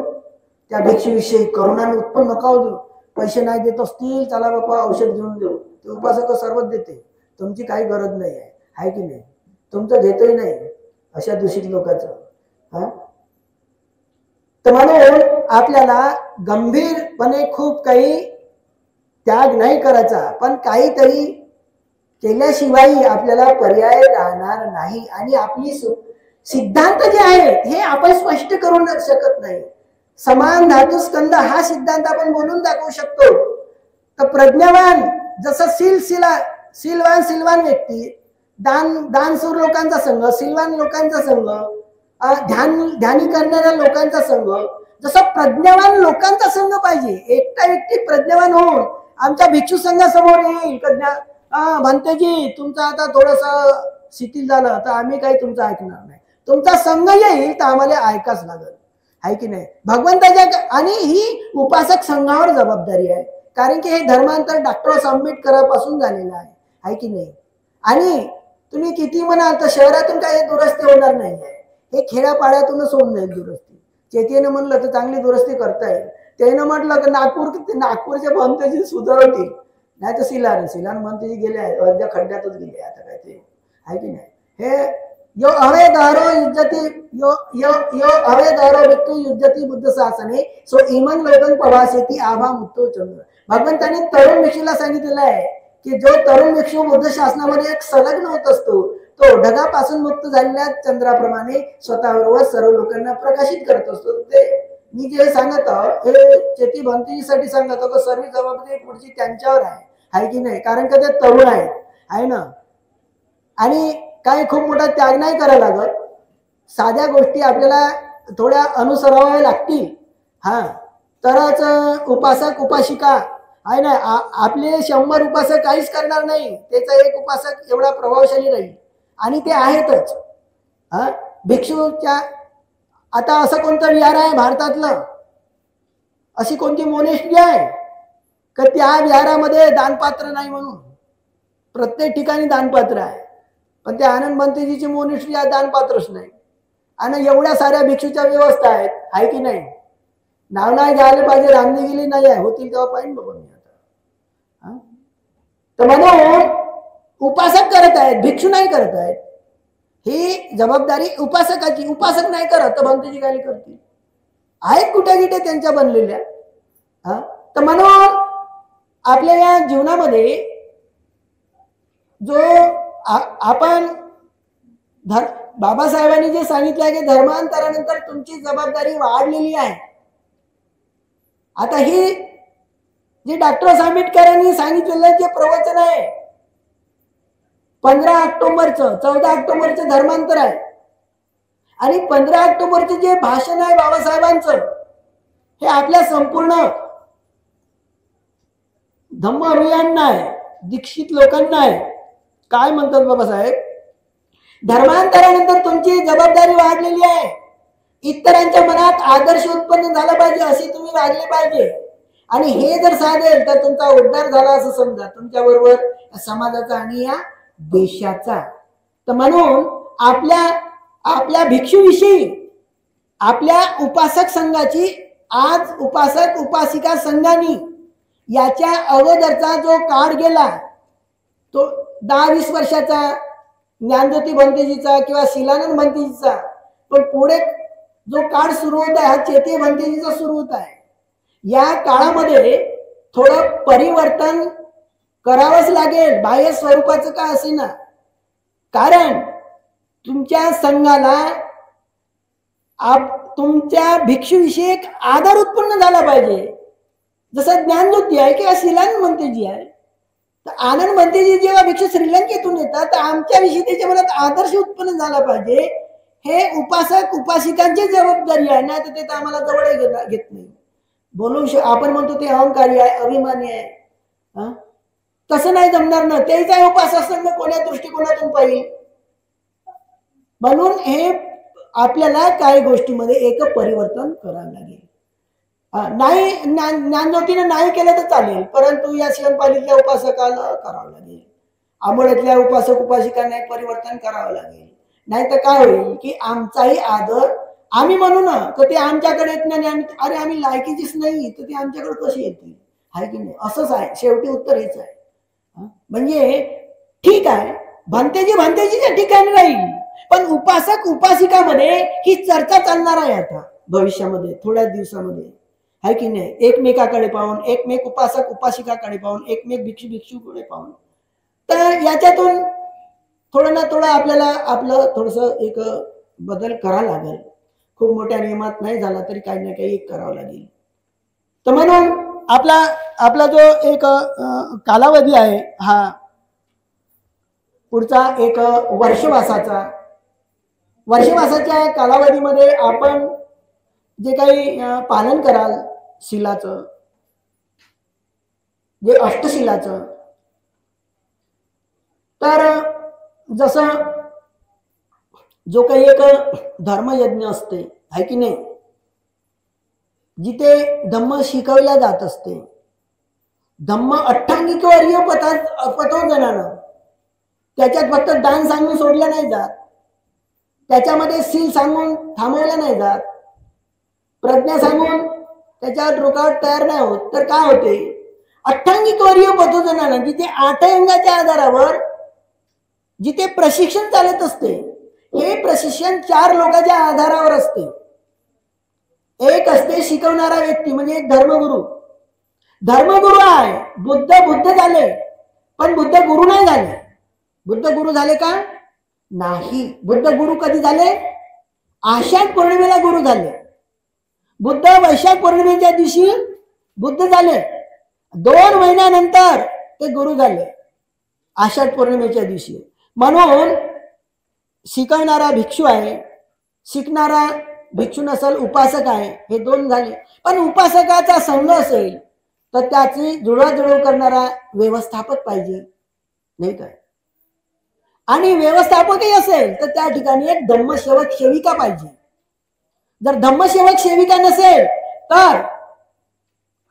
त्या भिक्षूविषयी करुणाने उत्पन्न नका देऊ, पैसे नाही देत असतील चला बाबा औषध घेऊन देऊ. ते उपासक सर्वच देते, तुमची काही गरज नाही आहे की नाही? तुमचं घेतही नाही अशा दूषित लोकांचं. तर म्हणून आपल्याला गंभीरपणे खूप काही त्याग नाही करायचा, पण काहीतरी केल्याशिवाय आपल्याला पर्याय राहणार नाही. आणि आपली सिद्धांत जे आहेत हे आपण स्पष्ट करू शकत नाही. समान धातू स्कंद हा सिद्धांत आपण बोलून दाखवू शकतो. तर प्रज्ञावान जसं सिलवान व्यक्ती, दानसूर लोकांचा संघ, सिलवान लोकांचा संघ, ध्यानी करणाऱ्या लोकांचा संघ, जसं प्रज्ञावान लोकांचा संघ पाहिजे. एकटा व्यक्ती प्रज्ञावान होऊन आमच्या भिक्षू संघासमोर येईल, भंतेजी तुमचं आता थोडस शिथिल झालं तर आम्ही काही तुमचं ऐकणार नाही. तुमचा संघ येईल तर आम्हाला ऐकाच लागेल, आहे की नाही? भगवंताच्या आणि ही उपासक संघावर जबाबदारी आहे. कारण की हे धर्मांतर डॉक्टर आंबेडकरांपासून झालेलं आहे की नाही? आणि तुम्ही किती म्हणाल तर शहरातून काही दुरुस्ती होणार नाही आहे. हे खेड्यापाड्यातूनच होऊन जाईल दुरुस्ती. चेतीनं म्हणलं तर चांगली दुरुस्ती करता येईल. त्यानं म्हटलं तर नागपूरच्या भंतेजी सुधारवतील, नाही तर सिलान भंतेजी गेले आहेत अर्ध्या खड्ड्यातच गेले. आता काय ते आहे की नाही? हे यो हवे दारो व्यक्ती युद्धती बुद्ध शासने सो इमन लोकन प्रवासेती आभा मुक्तो चंद्र. भगवंतांनी तरुण भिक्षूला सांगितलेलं आहे की जो तरुण भिक्षू बुद्ध शासनामध्ये एक संलग्न होत असतो तो ढगापासून मुक्त झालेल्या चंद्राप्रमाणे स्वतःबरोबर सर्व लोकांना प्रकाशित करत असतो. ते मी जे सांगत आहोत हे चेती भंतीसाठी सांगत आहोत. सर्व जबाबदारी पुढची त्यांच्यावर आहे की नाही? कारण का ते तरुण आहेत, आहे ना? आणि काही खूप मोठा त्याग नाही करायला लागत. साध्या गोष्टी आपल्याला थोड्या अनुसराव्या लागतील, तरच उपासक उपासिका आहे ना. आपले 100 उपासक काहीच करणार नाही, त्याचा एक उपासक एवढा प्रभावशाली राहील. आणि ते आहेतच. भिक्षूच्या आता असं कोणतं विहार आहे भारतातलं, अशी कोणती मोनेस्ट्री आहे का त्या विहारामध्ये दानपात्र नाही? म्हणून प्रत्येक ठिकाणी दानपात्र आहे, पण त्या आनंद मंत्रीजीची मोनेस्ट्री आहे दानपात्रच नाही. आणि एवढ्या साऱ्या भिक्षूच्या व्यवस्था आहेत, आहे की नाही? नाव नाही घ्यायला पाहिजे, रामदेगिरी नाही आहे, होतील तेव्हा पाहिजे बाबा मी आता. तर म्हणून उपासक करत आहेत, भिक्षू नाही करत आहेत. ही जबाबदारी उपासकाची. उपासक नाही करत तर भंतेजी काय करतील? आहेत कुठे कुठे त्यांच्या बनलेल्या. तर म्हणून आपल्या या जीवनामध्ये जो आपण बाबासाहेबांनी जे सांगितलं आहे की धर्मांतरानंतर तुमची जबाबदारी वाढलेली आहे. आता ही जे डॉक्टर आंबेडकरांनी सांगितलेलं जे प्रवचन आहे 15 ऑक्टोबरचं 14 ऑक्टोबरचं धर्मांतर आहे आणि 15 ऑक्टोबरचं जे भाषण आहे बाबासाहेबांचं हे आपल्या संपूर्ण धम्मानुयायांना आहे, दीक्षित लोकांना आहे. काय म्हणतात बाबासाहेब, धर्मांतरानंतर तुमची जबाबदारी वाढलेली आहे. इतरांच्या मनात आदर्श उत्पन्न झाला पाहिजे असे तुम्ही वागले पाहिजे आणि हे जर साधेल तर तुमचा उद्धार झाला असं समजा, तुमच्या बरोबर समाजाचा आणि या देशाचा. तर म्हणून आपल्या भिक्षूविषयी आपल्या उपासक संघाची आज उपासक उपासिका संघानी याच्या अगोदरचा जो काळ गेला तो 10-20 वर्षाचा ज्ञानज्योती भंतेजीचा किंवा शिलानंद भंतेजीचा, पण पुढे जो काळ सुरू होत आहे हा चेती भंतेजीचा सुरू होत आहे. या काळामध्ये थोडं परिवर्तन करावंच लागेल, बाह्य स्वरूपाचं का असेना. कारण तुमच्या संघाला तुमच्या भिक्षूविषयी एक आदर उत्पन्न झाला पाहिजे. जसं ज्ञानज्योती आहे किंवा शिलानंद भंतेजी आहे, तर आनंद भंतेजी जेव्हा भिक्षू श्रीलंकेतून येतात तर आमच्याविषयी त्याच्या मनात आदर्श उत्पन्न झाला पाहिजे. हे उपासक उपासिकांची जबाबदारी आहे ना, तर ते आम्हाला जवळ घेत नाही. बोलू आपण म्हणतो ते अहंकारी आहे, अभिमानी आहे. तसं नाही जमणार ना. त्याचा उपासक संघ कोण्या दृष्टिकोनातून पाहिजे. म्हणून हे आपल्याला काही गोष्टीमध्ये एक परिवर्तन करावं लागेल. नाही ज्ञानज्योतीने नाही केलं तर चालेल, परंतु या शिवपालीतल्या उपासकाला करावं लागेल, आंबोड्यातल्या उपासक उपासिकांना परिवर्तन करावं लागेल. नाही तर काय होईल की आमचाही आदर आम्ही म्हणू ना तर ते आमच्याकडे येत नाही. अरे आम्ही लायकीचीच नाही तर ते आमच्याकडे कसे येतील, आहे की नाही. असंच आहे, शेवटी उत्तर हेच आहे. म्हणजे ठीक आहे भंतेजीच्या ठिकाणी राहील, पण उपासक उपासिकामध्ये ही चर्चा चालणार आहे आता भविष्यामध्ये थोड्या दिवसामध्ये, आहे की नाही. एकमेकाकडे पाहून, एकमेक उपासक उपासिकाकडे पाहून, एकमेक भिक्षूकडे पाहून. तर याच्यातून थोडं ना थोडं आपल्याला आपलं थोडस एक बदल करावा लागेल. खूप मोठ्या नियमात नाही झाला तरी काही ना काही एक करावं लागेल. तर म्हणून आपला जो एक कालावधी आहे हा पुढचा एक वर्षवासाच्या कालावधीमध्ये आपण जे काही पालन कराल शिलाचं, जे अष्टशिलाचं, तर जसं जो काही एक धर्मयज्ञ असते, आहे की नाही, जिथे धम्म शिकवल्या जात असते, धम्म अठ्ठांगिक वर्य पथोजनानं, त्याच्यात फक्त दान सांगून सोडलं नाही जात, त्याच्यामध्ये सील सांगून थांबवलं नाही जात, प्रज्ञा सांगून त्याच्यावर रुकावट तयार नाही होत. तर काय होते, अठ्ठांगिक वर्य पथोजनानं जिथे 8 अंगाच्या आधारावर जिथे प्रशिक्षण चालत असते, हे प्रशिक्षण 4 लोकांच्या आधारावर असते. एक असते शिकवणारा व्यक्ती म्हणजे एक धर्मगुरु. धर्मगुरु आहे, बुद्ध झाले पण बुद्ध गुरु नाही झाले. बुद्ध गुरु झाले का नाही. बुद्ध गुरु कधी झाले, आषाढ पौर्णिमेला गुरु झाले. बुद्ध वैशाख पौर्णिमेच्या दिवशी बुद्ध झाले, 2 महिन्यानंतर ते गुरु झाले आषाढ पौर्णिमेच्या दिवशी. म्हणून शिकवणारा भिक्षू आहे, शिकणारा भिक्षू नसेल उपासक आहे, हे 2 झाले. पण उपासकाचा संघ असेल तर त्याची जुळवाजुळव करणारा व्यवस्थापक पाहिजे, नाही काय. आणि व्यवस्थापकही असेल तर त्या ठिकाणी एक धम्मसेवक सेविका पाहिजे. जर धम्मसेवक सेविका नसेल तर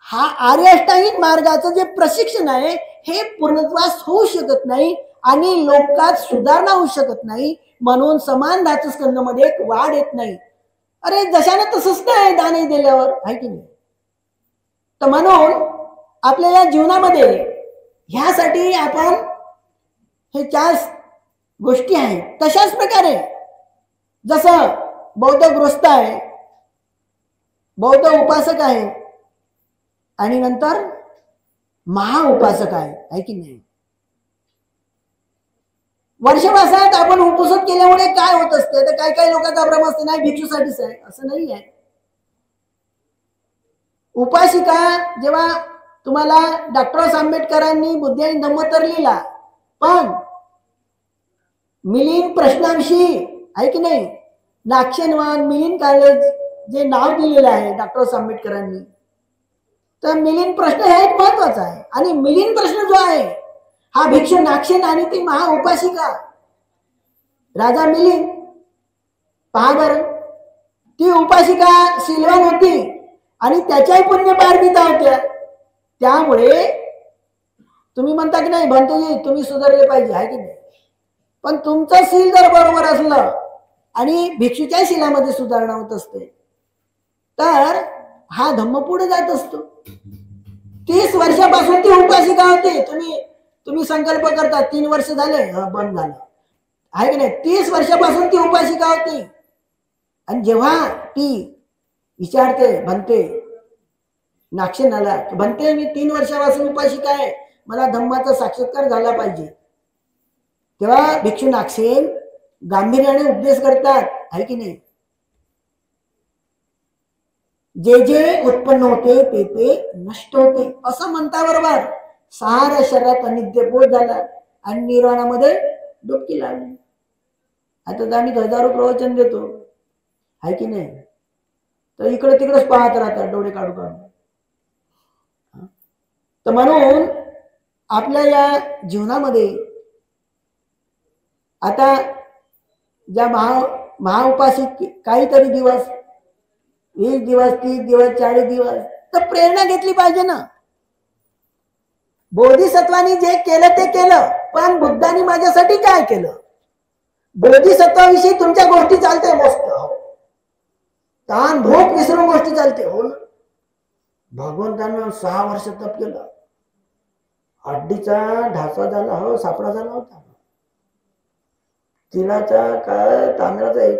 हा आर्य अष्टांगिक मार्गाचं जे प्रशिक्षण आहे हे पूर्णत्वास होऊ शकत नाही आणि लोकात सुधारणा होऊ शकत नाही. म्हणून समान धातुस्कंदमध्ये एक वाढ येत नाही. अरे जशाने तसंच नाही दाने दिल्यावर, आहे की नाही. तर म्हणून आपल्या या जीवनामध्ये ह्यासाठी आपण हे 4 गोष्टी आहेत. तशाच प्रकारे जसं बौद्ध गृहस्थ आहे, बौद्ध उपासक आहे आणि नंतर महाउपासक आहे की नाही? वर्षभरात आपण उपवास केल्यामुळे काय होत असते? तर काही काही लोकांचा भ्रम असते नाही भिक्षूसाठीच आहे, असं नाही आहे. उपासिका जेव्हा तुम्हाला डॉक्टर आंबेडकरांनी बुद्धी आणि धम्म तर लिहिला, पण मिलिंद प्रश्नांशी आहे की नाही, नाक्षणवान मिलिंद कॉलेज जे नाव दिलेलं आहे डॉक्टर आंबेडकरांनी, तर मिलिंद प्रश्न हे एक महत्वाचा आहे. आणि मिलिंद प्रश्न जो आहे हा भिक्षू नाक्षण आणि ती महाउपासिका राजा मिलिंद, पहा बर, ती उपासिका शीलवान होती आणि त्याच्याही पुण्य पारमिता होत्या. त्यामुळे तुम्ही म्हणता की नाही भंतोजी तुम्ही सुधारले पाहिजे, आहे की नाही? पण तुमचं शील जर बरोबर असलं आणि भिक्षूच्या शीलामध्ये सुधारणा होत असते तर हा धम्म पुढे जात असतो. 30 वर्षापासून ती उपासिका होती. तुम्ही संकल्प करता 3 वर्ष झाले बंद झालं, आहे की नाही? 30 वर्षापासून ती उपासिका होती. आणि जेव्हा ती विचारते म्हणते नाक्षणाला, म्हणते मी 3 वर्षापासून उपासिका आहे, मला धम्माचा साक्षात्कार झाला पाहिजे, तेव्हा भिक्षू नाक्षण गांभीर्याने उपदेश करतात, आहे की नाही? जे जे उत्पन्न होते ते ते नष्ट होते असं म्हणता बरोबर साऱ्या शरीरात अनित्य बोध झाला आणि निर्वाणामध्ये डुबकी लागली. आता आम्ही हजारो प्रवचन देतो, आहे की नाही? तर इकडे तिकडेच पाहत राहतात डोळे काढू काढून. तर म्हणून आपल्या या जीवनामध्ये आता ज्या महाउपासिक काहीतरी दिवस 20 दिवस 30 दिवस 40 दिवस तर प्रेरणा घेतली पाहिजे ना. बोधिसत्वानी जे केलं ते केलं, पण बुद्धांनी माझ्यासाठी काय केलं? बोधिसत्वाविषयी तुमच्या गोष्टी चालते मस्त, ताण भूक विसरून गोष्टी चालते, हो ना. भगवंतांना 6 वर्ष तप केलं, हड्डीचा ढाचा झाला, हो सापडा झाला होता, तिळाचा काय तांदळाचा एक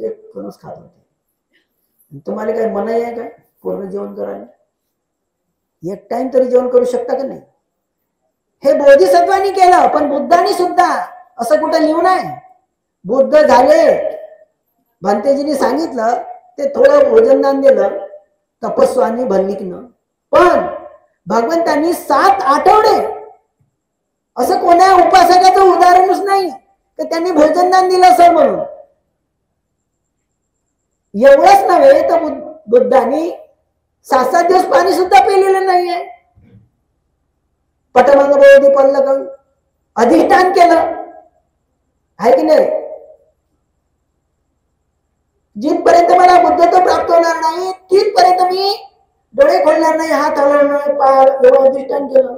एक कणस खात होते. तुम्हाला काय मनाई आहे का पूर्ण जेवण करायला? एक टाइम तरी जेवण करू शकता का नाही? हे बोधिसत्वानी केलं, पण बुद्धांनी सुद्धा असं कुठं लिहून आहे? बुद्ध झाले, भंतेजींनी सांगितलं ते थोडं भोजनदान दिलं तपस्वानी भल्लिकनं, पण भगवंतांनी 7 आठवडे असं कोणा उपासकाचं उदाहरणच नाही तर त्यांनी भोजनदान दिलं असं म्हणून. एवढंच नव्हे तर बुद्धांनी 7-7 दिवस पाणी सुद्धा पिलेलं नाहीये. पटमंग बोधी पल्लकं अधिष्ठान केलं, आहे की नाही? जिथपर्यंत मला बुद्धत्व प्राप्त होणार नाही तिथपर्यंत मी डोळे खोलणार नाही, हात हलवणार नाही, पाय एवढं अधिष्ठान केलं.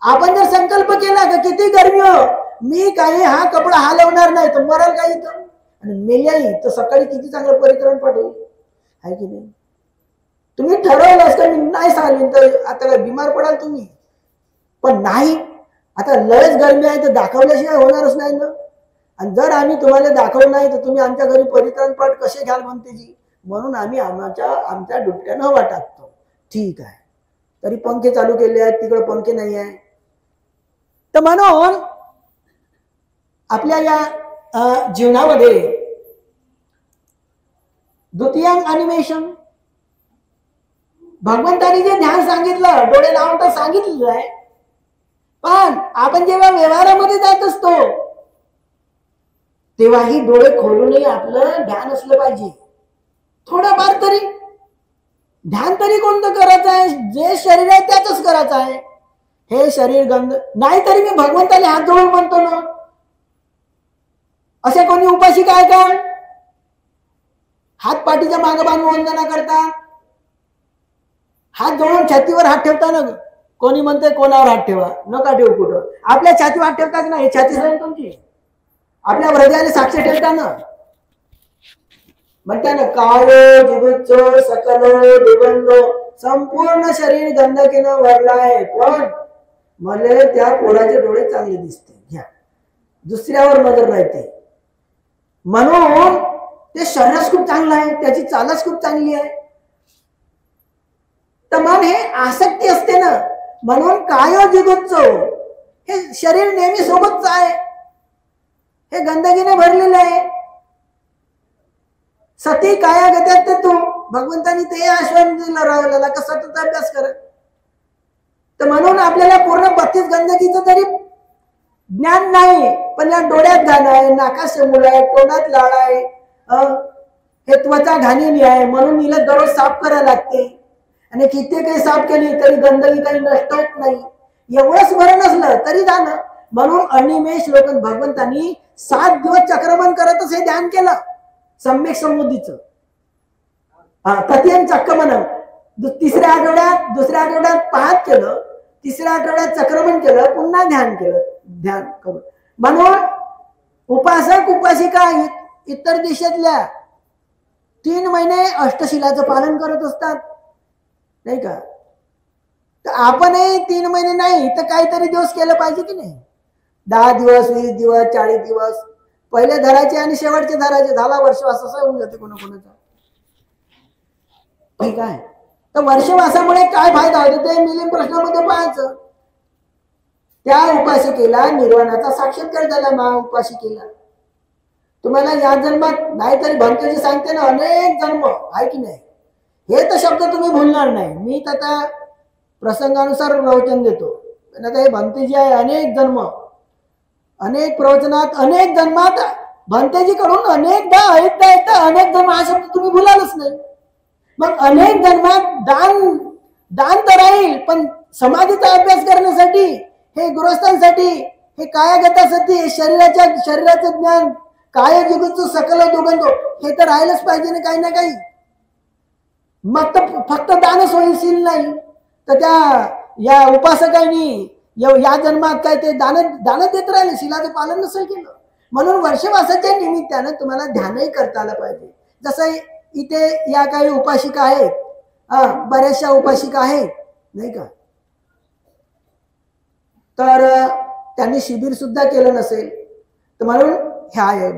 आपण जर संकल्प केला तर किती गरमी हो, मी काही हा कपडा हलवणार नाही तर मराल काही तर, आणि मेल्याही तर सकाळी किती चांगलं परिक्रम पाठवू, आहे की नाही? तुम्ही ठरवलं असतं मी नाही सांगेन तर आता काय बिमार पडाल तुम्ही, पण नाही. आता लयच गरमी आहे तर दाखवल्याशिवाय होणारच नाही ना. आणि जर आम्ही तुम्हाला दाखवलं नाही तर तुम्ही आमच्या घरी परित्राण पाठ कसे घ्याल म्हणते जी, म्हणून आम्ही आमच्या डुबक्यानं हवा टाकतो. ठीक आहे, तरी पंखे चालू केले आहेत, तिकडे पंखे नाही आहे. तर म्हणून आपल्या या जीवनामध्ये द्वितीयांग अनिमेशन भगवंतानी जे ध्यान सांगितलं डोळे लावून तर सांगितलेलं आहे, पण आपण जेव्हा व्यवहारामध्ये जात असतो तेव्हाही डोळे खोलूनही आपलं ध्यान असलं पाहिजे. थोडंफार तरी ध्यान तरी कोणतं करायचं आहे? जे शरीर आहे त्याच करायचं आहे. हे शरीर गंध नाही तरी मी भगवंताने हात जोडून म्हणतो ना. असे कोणी उपासिका आहे का हात पाठीच्या मागे बांधून वंदना करता, हात जोडून छातीवर हात ठेवता ना? कोणी म्हणते कोणावर हात ठेवा, नका ठेवू. कुठं आपल्या छातीवर हात ठेवता की नाही? छाती जाईल तुमची, आपल्या हृदयाला साक्ष ठेवता ना. म्हणता ना काळो दिवस सकल दुर्गंध संपूर्ण शरीर गंधकीनं भरला आहे, पण मला त्या पोराचे डोळे चांगले दिसते. घ्या, दुसऱ्यावर नजर राहते. म्हणून ते शरीरच खूप चांगलं आहे, त्याची चालच खूप चांगली आहे, तर मन हे आसक्ती असते ना, म्हणून कायो जिगुत्सो, हे शरीर नेहमी सोबतच आहे, हे गंदगीने भरलेलं आहे. सती काया गत्यात ते तू, भगवंतांनी ते आश्वासन दिलं राहुलाला का सतत अभ्यास कर. तर म्हणून आपल्याला पूर्ण 32 गंदगीचं तरी ज्ञान नाही, पण या डोळ्यात घाण आहे, नाकात शेमूळ आहे, तोंडात लाळ आहे, हे त्वचा घाणेली आहे, म्हणून हिला दररोज साफ करायला लागते. आणि किती काही साफ केली तरी गंदगी काही नष्ट होत नाही. एवढंच बरं नसलं तरी झालं. म्हणून अनिमेष लोक भगवंतांनी 7 दिवस चक्रमण करतच हे ध्यान केलं सम्यक समृद्धीचं. तथ्यम चक्रमण दुसऱ्या आठवड्यात पाहत केलं, तिसऱ्या आठवड्यात चक्रमण केलं, पुन्हा ध्यान केलं, ध्यान करून. म्हणून उपासक उपासिका इतर देशातल्या 3 महिने अष्टशिलाचं पालन करत असतात, नाही का. तर आपणही 3 महिने नाही तर काहीतरी दिवस केलं पाहिजे की नाही. 10 दिवस, 20 दिवस, 40 दिवस पहिले धरायचे आणि शेवटचे धरायचे. झाला वर्षवास असं होऊन जाते कोणाकोणाचा, ठीक आहे. तर वर्षवासामुळे काय फायदा होतो ते मिलिंद प्रश्नामध्ये पाहायचं. त्या उपासिकेला निर्वाणाचा साक्षात्कार झाला. महाउपासिकेला तुम्हाला या जन्मात नाही तरी भंतेजी सांगते ना, अनेक जन्म आहे की नाही. हे तर शब्द तुम्ही भूलणार नाही. मी तर आता प्रसंगानुसार प्रवचन देतो, पण आता हे भंतेजी आहे, अनेक जन्म, अनेक प्रवचनात, अनेक जन्मात भंतेजी कडून अनेकदा ऐकता अनेक जन्म हा शब्द तुम्ही भुलालच नाही. मग अनेक जन्मात दान तर राहील, पण समाधीचा अभ्यास करण्यासाठी, हे गृहस्थांसाठी, हे कायागतासाठी, हे शरीराचं ज्ञान, काय जिगुत्सो सकल दुगंधो, हे तर राहिलंच पाहिजे ना काही ना काही. मग तर फक्त दानच होईल नाही. तर त्या या उपासकांनी या जन्मात काय ते दान देत राहिले, शिलाचं पालन नसेल केलं. म्हणून वर्षवासाच्या निमित्तानं तुम्हाला ध्यानही करता आलं पाहिजे. जसं इथे या काही उपासिका आहेत, बऱ्याचशा उपासिका आहेत, नाही का. तर त्यांनी शिबिर सुद्धा केलं नसेल, तर म्हणून हा आहे.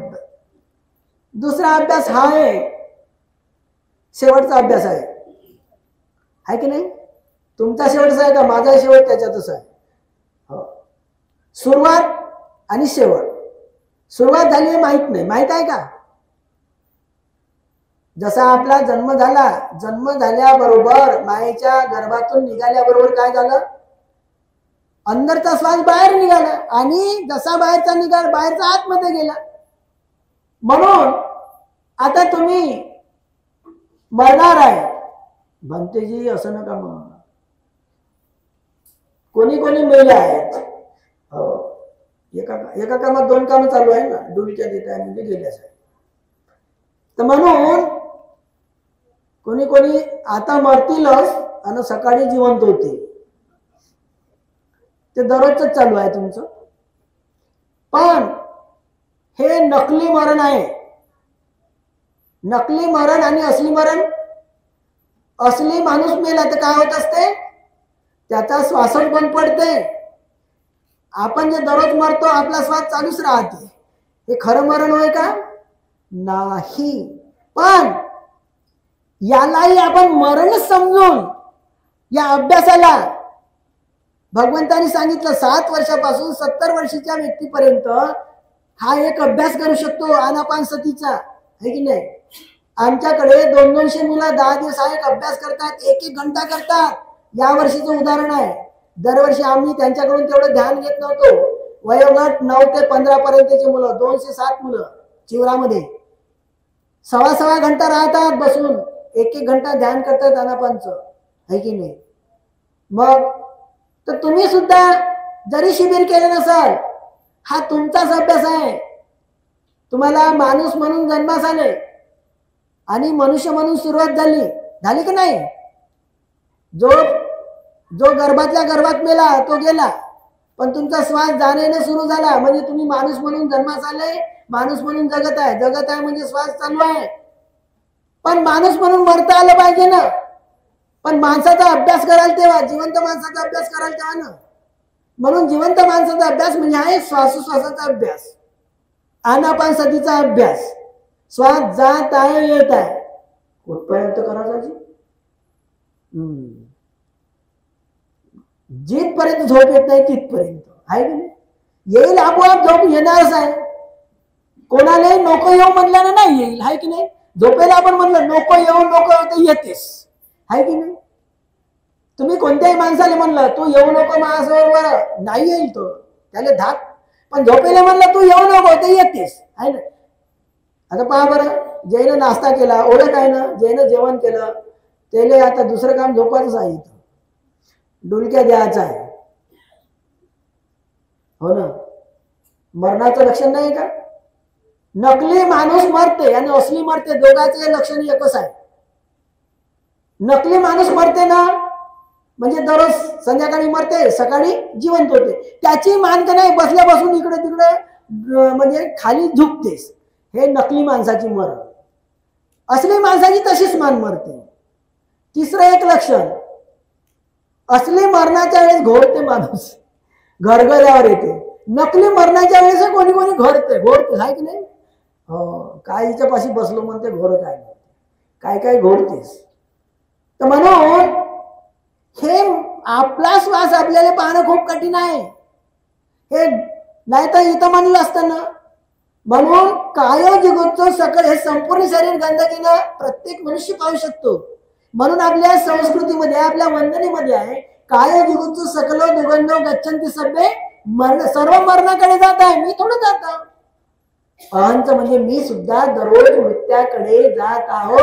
दुसरा अभ्यास हा आहे, शेवटचा अभ्यास आहे की नाही. तुमचा शेवटचा आहे का माझा शेवट त्याच्यातच आहे. सुरुवात आणि शेवट. सुरुवात झाली माहित नाही, माहित आहे का. जसा आपला जन्म झाला, जन्म झाल्याबरोबर मायेच्या गर्भातून निघाल्याबरोबर काय झालं, अंदरचा श्वास बाहेर निघाला आणि जसा बाहेरचा आतमध्ये गेला. म्हणून आता तुम्ही मरणार आहे. भंतेजी असं नका मग, कोणी मेले आहेत. एका कामात 2 कामं चालू आहे ना, डुलीच्या देत आहे म्हणजे गेल्याच आहे. तर म्हणून कोणी आता मरतीलच आणि सकाळी जिवंत होतील. ते दररोजच चालू आहे तुमचं. पण हे नकली मरण आहे. नकली मरण आणि असली मरण. असली माणूस मेला तर काय होत असते, त्याचा श्वासच बंद पडते. आपण जे दररोज मरतो आपला श्वास चालूच राहते. हे खरं मरण होय का नाही. पण यालाही आपण मरणच समजून या अभ्यासाला भगवंतांनी सांगितलं 7 वर्षापासून 70 वर्षाच्या व्यक्तीपर्यंत हा एक अभ्यास करू शकतो आनापानसतीचा, आहे की नाही. आमच्याकडे 200 मुलं 10 दिवस हा एक अभ्यास करतात, 1 घंटा करतात. या वर्षीचं उदाहरण आहे. दरवर्षी आम्ही त्यांच्याकडून तेवढं ध्यान घेत नव्हतो. वयोगट 9 ते 15 पर्यंतची मुलं, 207 मुलं चिवरामध्ये 1.25 घंटा राहतात बसून, 1 घंटा ध्यान करतात आनापानचं, आहे की नाही. मग तर तुम्ही सुद्धा जरी शिबिर केले नसाल, हा तुमचाच अभ्यास आहे. तुम्हाला माणूस म्हणून जन्मास आले आणि मनुष्य म्हणून सुरुवात झाली की नाही. जो गर्भातल्या गर्भात मेला तो गेला, पण तुमचा श्वास जाण्याने सुरू झाला म्हणजे तुम्ही माणूस म्हणून जन्मास आले, माणूस म्हणून जगत आहे म्हणजे श्वास चालू आहे. पण माणूस म्हणून मरता आलं पाहिजे ना. पण माणसाचा अभ्यास कराल तेव्हा, जिवंत माणसाचा अभ्यास कराल तेव्हा ना. म्हणून जिवंत माणसाचा अभ्यास म्हणजे आहे श्वासोश्वासाचा अभ्यास, आनापानसतीचा अभ्यास. श्वास जात आहे येत आहे, कुठपर्यंत करायचा. जिथपर्यंत झोप येत नाही तिथपर्यंत, आहे की नाही? येईल आपोआप झोप, येणारच आहे. कोणालाही नको येऊ म्हणल्यानं नाही येईल, आहे की नाही? झोपेला आपण म्हणलं नको येऊ नको तर येतेस, आहे की नाही? तुम्ही कोणत्याही माणसाला म्हणलं तू येऊ नको माझ्याबरोबर, नाही येईल तो, त्याला धाक. पण झोपेला म्हणलं तू येऊ नको तर येतेस, आहे ना? आता पहा बरं, जैन नाश्ता केला, ओळख आहे ना, जैन जेवण केलं, त्याले आता दुसरं काम झोपायचं आहे, डुलक्या द्यायचा आहे, हो ना? मरणाचं लक्षण नाही का? नकली माणूस मरते आणि असली मरते, दोघांचे लक्षण एकच आहे. नकली माणूस मरते ना, म्हणजे दररोज संध्याकाळी मरते, सकाळी जिवंत होते, त्याची मान का नाही बसल्या बसून इकडे तिकडे म्हणजे खाली झुकतेस, हे नकली माणसाची मरण. असली माणसाची तशीच मान मरते. तिसरं एक लक्षण, असली मरणाच्या वेळेस घोरते माणूस, घरघऱ्यावर येते. नकली मरणाच्या वेळेस कोणी कोणी घोरते, आहे की नाही? हो, काय हिच्या पाशी बसलो म्हणते घोरत आहे, काय काय घोरतेस. तर म्हणून हे आपला श्वास आपल्याला पाहणं खूप कठीण आहे, हे नाही तर इथं म्हणलं असतं ना. म्हणून कायोजिगोत्सव सकल, हे संपूर्ण शरीर गंदकीनं प्रत्येक मनुष्य पाहू शकतो. म्हणून आपल्या संस्कृतीमध्ये, आपल्या वंदनेमध्ये आहे, कायोजिगोत्सव सकलो दुर्गंधो गच्छन्ति सर्वे, सर्व मरणाकडे जात आहे, मी थोडं जात. अहंच म्हणजे मी सुद्धा दररोज मृत्याकडे जात आहो.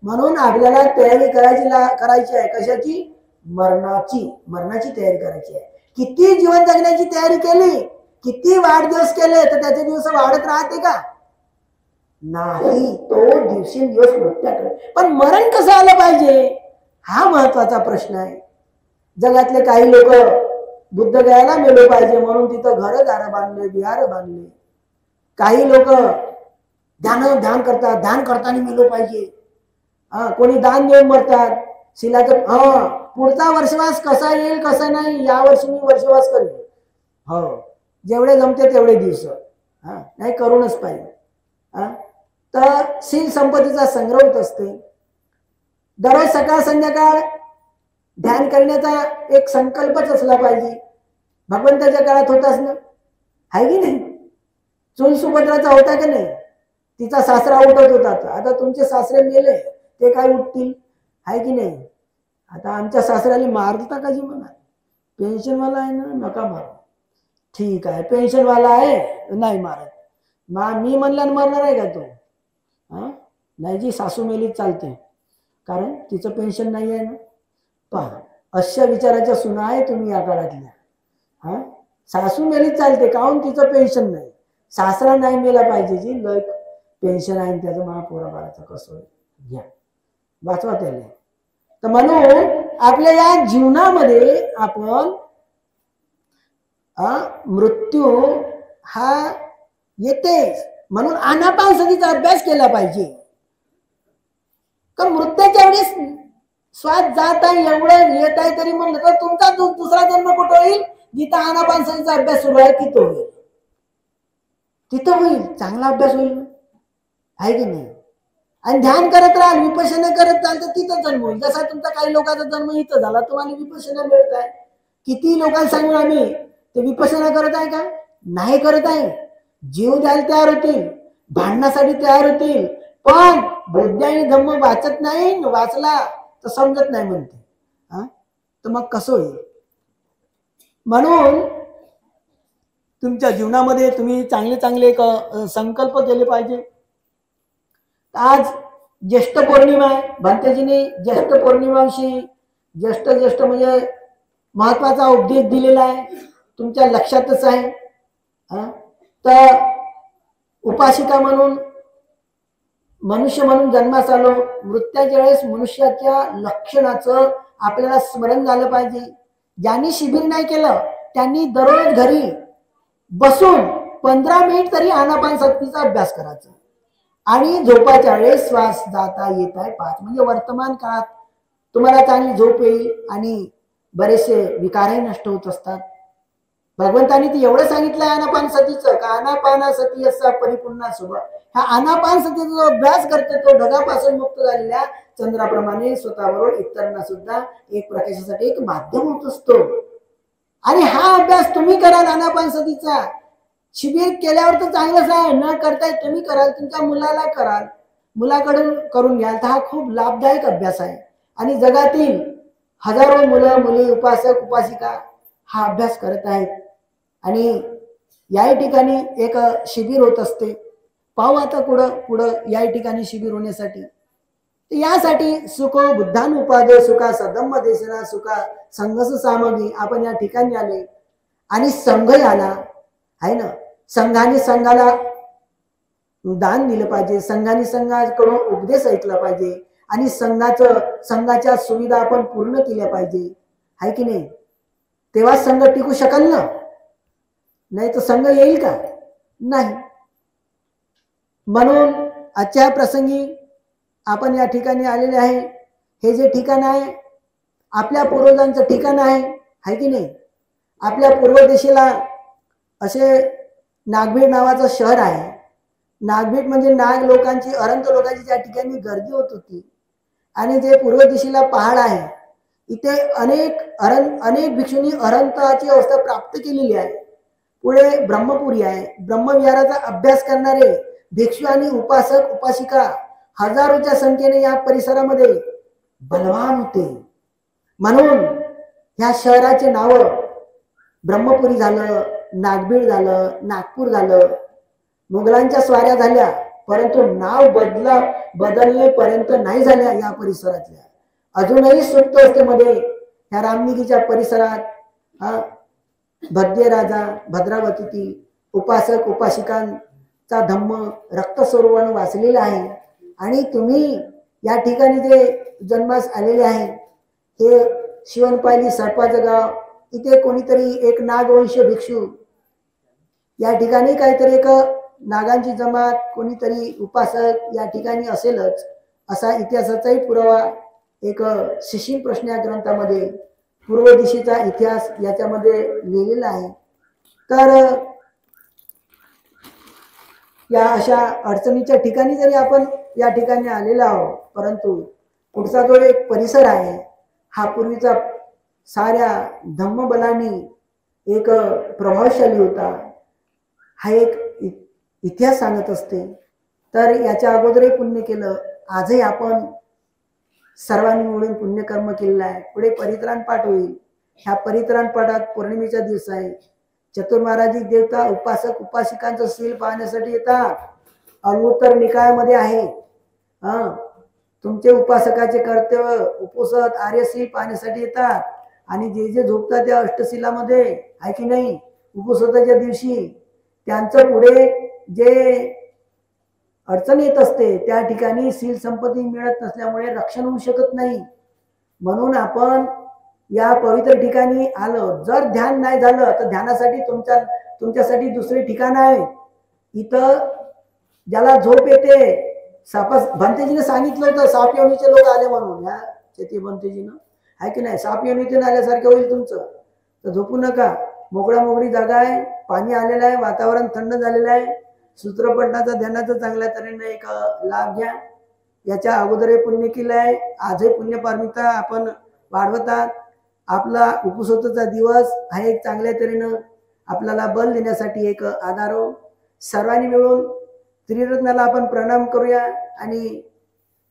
म्हणून आपल्याला तयारी करायची आहे. कशाची? मरणाची तयारी करायची आहे. किती जीवन जगण्याची तयारी केली, किती वाढदिवस केले, तर त्याचे दिवस वाढत राहते का? नाही, तो दिवसेंदिवस मृत्याकडे. पण मरण कसं आलं पाहिजे, हा महत्वाचा प्रश्न आहे. जगातले काही लोक बुद्ध गयाला मेलो पाहिजे म्हणून तिथं घर दार बांधले, विहार बांधले. काही लोक ध्यान करतात, ध्यान करताना मेलो पाहिजे. कोणी दान देऊन मरतात. शिलाचं पुढचा वर्षवास कसा येईल कसा नाही, या वर्षी मी वर्षवास करेन, हो जेवढे जमते तेवढे दिवस, नाही करूनच पाहिजे. तर शील संपत्तीचा संग्रह होत असते. दररोज सकाळ संध्याकाळ ध्यान करण्याचा एक संकल्पच असला पाहिजे. भगवंताच्या काळात होताच ना, आहे की नाही? चूल सुभद्राचा होता की नाही? तिचा सासरा उठत होता. आता तुमचे सासरे मेले, ते काय उठतील, आहे की नाही? आता आमच्या सासऱ्याला मारता का जी म्हणा, पेन्शनवाला आहे ना, नका मार. ठीक आहे, पेन्शनवाला आहे, नाही मारत. मी म्हणल्यानं मरणार आहे का तो? नाही जी, सासू मेलीच चालते, कारण तिचं पेन्शन नाही आहे ना. पहा, अशा विचाराच्या सुना आहे तुम्ही या काळातल्या. सासू मेलीच चालते, काहून तिचं पेन्शन नाही. सासरा नाही मेला पाहिजे जी, लय पेन्शन आहे त्याचं, महापोरा बाळाचं कसं घ्या, वाचवा त्याला. तर म्हणून आपल्या या जीवनामध्ये आपण मृत्यू हा येतेच. म्हणून आनापानसतीचा अभ्यास केला पाहिजे. कारण मृत्यूच्या वेळेस श्वास जात आहे, एवढं येत आहे तरी म्हणलं तर तुमचा दुसरा जन्म कुठं होईल? जिथं आनापानसतीचा अभ्यास सुरू आहे तिथं होईल, तिथं होईल, चांगला अभ्यास होईल, आहे की नाही? आणि ध्यान करत राहाल, विपश्यना करत राहाल तर तिथं जन्म होईल. जसा तुमचा काही लोकांचा जन्म इथं झाला, तुम्हाला विपश्यना मिळत आहे. किती लोकांना सांगू आम्ही, ते विपश्यना करत आहे का? नाही करत आहे. जीव द्यायला तयार होतील, भांडण्यासाठी तयार होतील, पण बुद्धी आणि धम्म वाचत नाही, वाचला तर समजत नाही म्हणते. तर मग कसं होईल? म्हणून तुमच्या जीवनामध्ये तुम्ही चांगले चांगले संकल्प केले पाहिजे. आज ज्येष्ठ पौर्णिमा आहे, भंतेजींनी ज्येष्ठ पौर्णिमाविषयी ज्येष्ठ म्हणजे महत्वाचा उपदेश दिलेला आहे, तुमच्या लक्षातच आहे. तर उपासिका म्हणून, मनुष्य म्हणून जन्मास आलो, मृत्यूच्या वेळेस मनुष्याच्या लक्षणाचं आपल्याला स्मरण झालं पाहिजे. ज्यांनी शिबिर नाही केलं त्यांनी दररोज घरी बसून 15 मिनिट तरी आनापानसतीचा अभ्यास करायचा. आणि झोपाच्या वेळेस श्वास जाता येत आहे 5, म्हणजे वर्तमान काळात तुम्हाला चांगली झोप येईल आणि बरेचसे विकारही नष्ट होत असतात. भगवंतांनी ते एवढं सांगितलंय आनापान सतीचं का आनापाना सती असा परिपूर्ण स्वभाव. हा आनापान सतीचा जो अभ्यास करतो तो ढगापासून मुक्त झालेल्या चंद्राप्रमाणे स्वतःबरोबर इतरांना सुद्धा एक प्रकाशासाठी एक माध्यम होत असतो. आणि हा अभ्यास तुम्ही कराल आनापान सतीचा. शिबिर केल्यावर तर चांगलंच आहे, न करताय तुम्ही कराल, तुमच्या मुलाला कराल, मुलाकडून करून घ्याल तर हा खूप लाभदायक अभ्यास आहे. आणि जगातील हजारो मुलं मुली उपासक उपासिका हा अभ्यास करत आहेत. आणि याही ठिकाणी एक शिबिर होत असते. पाहू आता पुढं याही ठिकाणी शिबिर होण्यासाठी. यासाठी सुखो बुद्धानुपाद सुखा सदम्म देशना सुखा संघस सामग्री आपण या ठिकाणी आले. आणि संघ आला आहे ना, संघाने संघाला दान दिलं पाहिजे, संघाने संघाकडून उपदेश ऐकला पाहिजे आणि संघाच्या सुविधा आपण पूर्ण केल्या पाहिजे, आहे की नाही. तेव्हा संघ टिकू शकाल ना, नाही तर संघ येईल का, नाही. म्हणून आजच्या प्रसंगी आपण या ठिकाणी आलेले आहे. हे जे ठिकाण आहे आपल्या पूर्वजांचं ठिकाण आहे की नाही. आपल्या पूर्व दिशेला असे नागभीड नावाचं शहर आहे. नागभीड म्हणजे नाग लोकांची, अरंत लोकांची ज्या ठिकाणी गर्दी होत होती. आणि जे पूर्व दिशेला पहाड आहे इथे अनेक भिक्षूंनी अरंताची अवस्था प्राप्त केलेली आहे. पुढे ब्रह्मपुरी आहे. ब्रह्मविहाराचा अभ्यास करणारे भिक्षू आणि उपासक उपासिका हजारोच्या संख्येने या परिसरामध्ये बलवान होते. म्हणून ह्या शहराचे नाव ब्रह्मपुरी झालं, नागभीड झालं, नागपूर झालं. मुघलांच्या स्वाऱ्या झाल्या परंतु नाव बदलण्यापर्यंत नाही झाल्या या परिसरातल्या. अजूनही सुप्त अवस्थेमध्ये ह्या रामनिगीच्या परिसरात भद्य राजा भद्रावती उपासक उपासिकांचा धम्म रक्तस्वरूपाने वाचलेला आहे. आणि तुम्ही या ठिकाणी जे जन्मास आलेले आहे हे शिवणपायली सर्पाचं गाव. इथे कोणीतरी एक नागवंश भिक्षू या ठिकाणी काहीतरी एक नागांची जमात कोणीतरी उपासक या ठिकाणी असेलच असा इतिहासाचाही पुरावा एक शिशील प्रश्न या ग्रंथामध्ये पूर्व दिशेचा इतिहास याच्यामध्ये लिहिलेला आहे. तर या अशा अडचणीच्या ठिकाणी जरी आपण या ठिकाणी आलेलो आहोत परंतु पुढचा जो एक परिसर आहे हा पूर्वीचा साऱ्या धम्मबलांनी एक प्रभावशाली होता. हा एक इतिहास सांगत असते. तर याच्या अगोदरही पुण्य केलं, आजही आपण सर्वांनी मिळून पुण्यकर्म केलेलं आहे. पुढे परित्राण पाठ होईल. ह्या परित्राण पाठात पौर्णिमेचा दिवस आहे. चतुर्माराजिक देवता उपासक उपासिकांचं शील पाहण्यासाठी येतात. अंगुत्तर निकायामध्ये आहे. तुमचे उपासकाचे कर्तव्य उपोषण आर्यशील पाहण्यासाठी येतात. आणि जे जे झोपतात त्या अष्टशिलामध्ये आहे की नाही उपोषणाच्या दिवशी त्यांचं पुढे जे अडचण येत असते त्या ठिकाणी शील संपत्ती मिळत नसल्यामुळे रक्षण होऊ शकत नाही. म्हणून आपण या पवित्र ठिकाणी आलो. जर ध्यान नाही झालं तर ध्यानासाठी तुमच्यासाठी दुसरे ठिकाण आहे. इथं ज्याला झोप येते भंतेजीने सांगितलं होतं साप योनीचे लोक आले म्हणून. या चेती भंतेजीनं आहे की नाही, साप योनीतून आल्यासारखं होईल तुमचं. तर झोपू नका. मोकळी जागा आहे, पाणी आलेलं आहे, वातावरण थंड झालेलं आहे. सूत्रपठणाचा ध्यानाचा चांगल्या तऱ्हेने एक लाभ घ्या. याच्या अगोदरही पुण्य केलं आहे, आजही पुण्यपारमिता आपण वाढवतात. आपला उपसोताचा दिवस हा एक चांगल्या तऱ्हेनं आपल्याला बल देण्यासाठी एक आधार हो. सर्वांनी मिळून त्रिरत्नाला आपण प्रणाम करूया आणि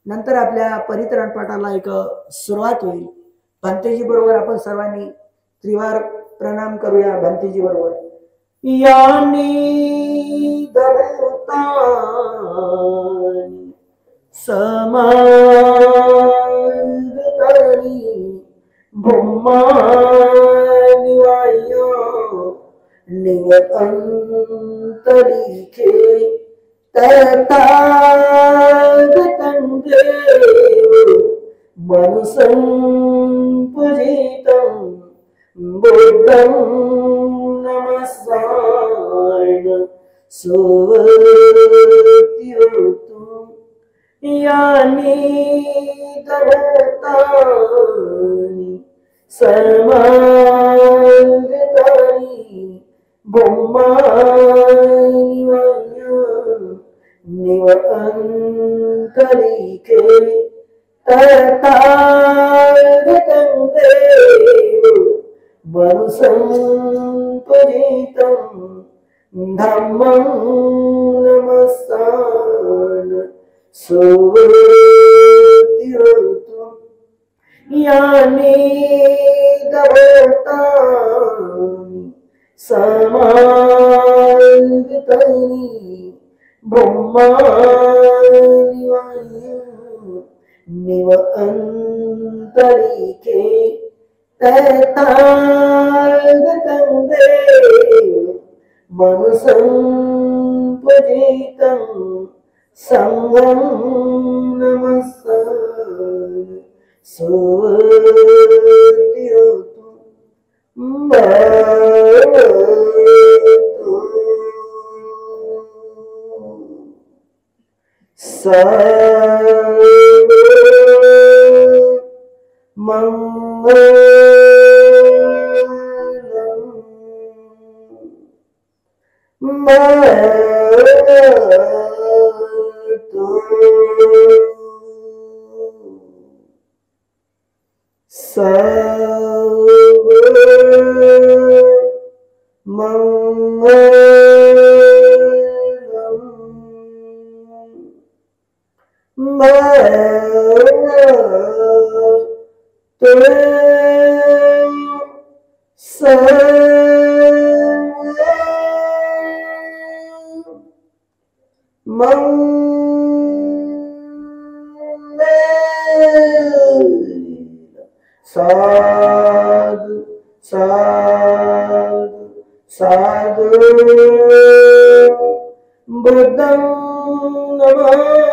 नंतर आपल्या परित्राण पाठाला एक सुरुवात होईल. भंतेजी बरोबर आपण सर्वांनी त्रिवार प्रणाम करूया. भंतेजी बरोबर. यानी दभूतानि समागतानि भूमानि वायो निवतंतरिखे तथागतं देव मनुसं पूजितं बुद्धं नमस्वान सुवर्त्योतु यानि दभूतानि समागतानि मनुसंपदितं धम्मं नमस्तान् सुवर्तिरतु यानि दवतानि समायुक्तानि ब्रह्माणि निव अन्तरिके तथागतं देव मनुसंपदितं संगं नमस्तान् सुवर्तिरतु भवतु सर्वमङ्गलं भवतु साधु साधु साधु बुद्धं नमामि।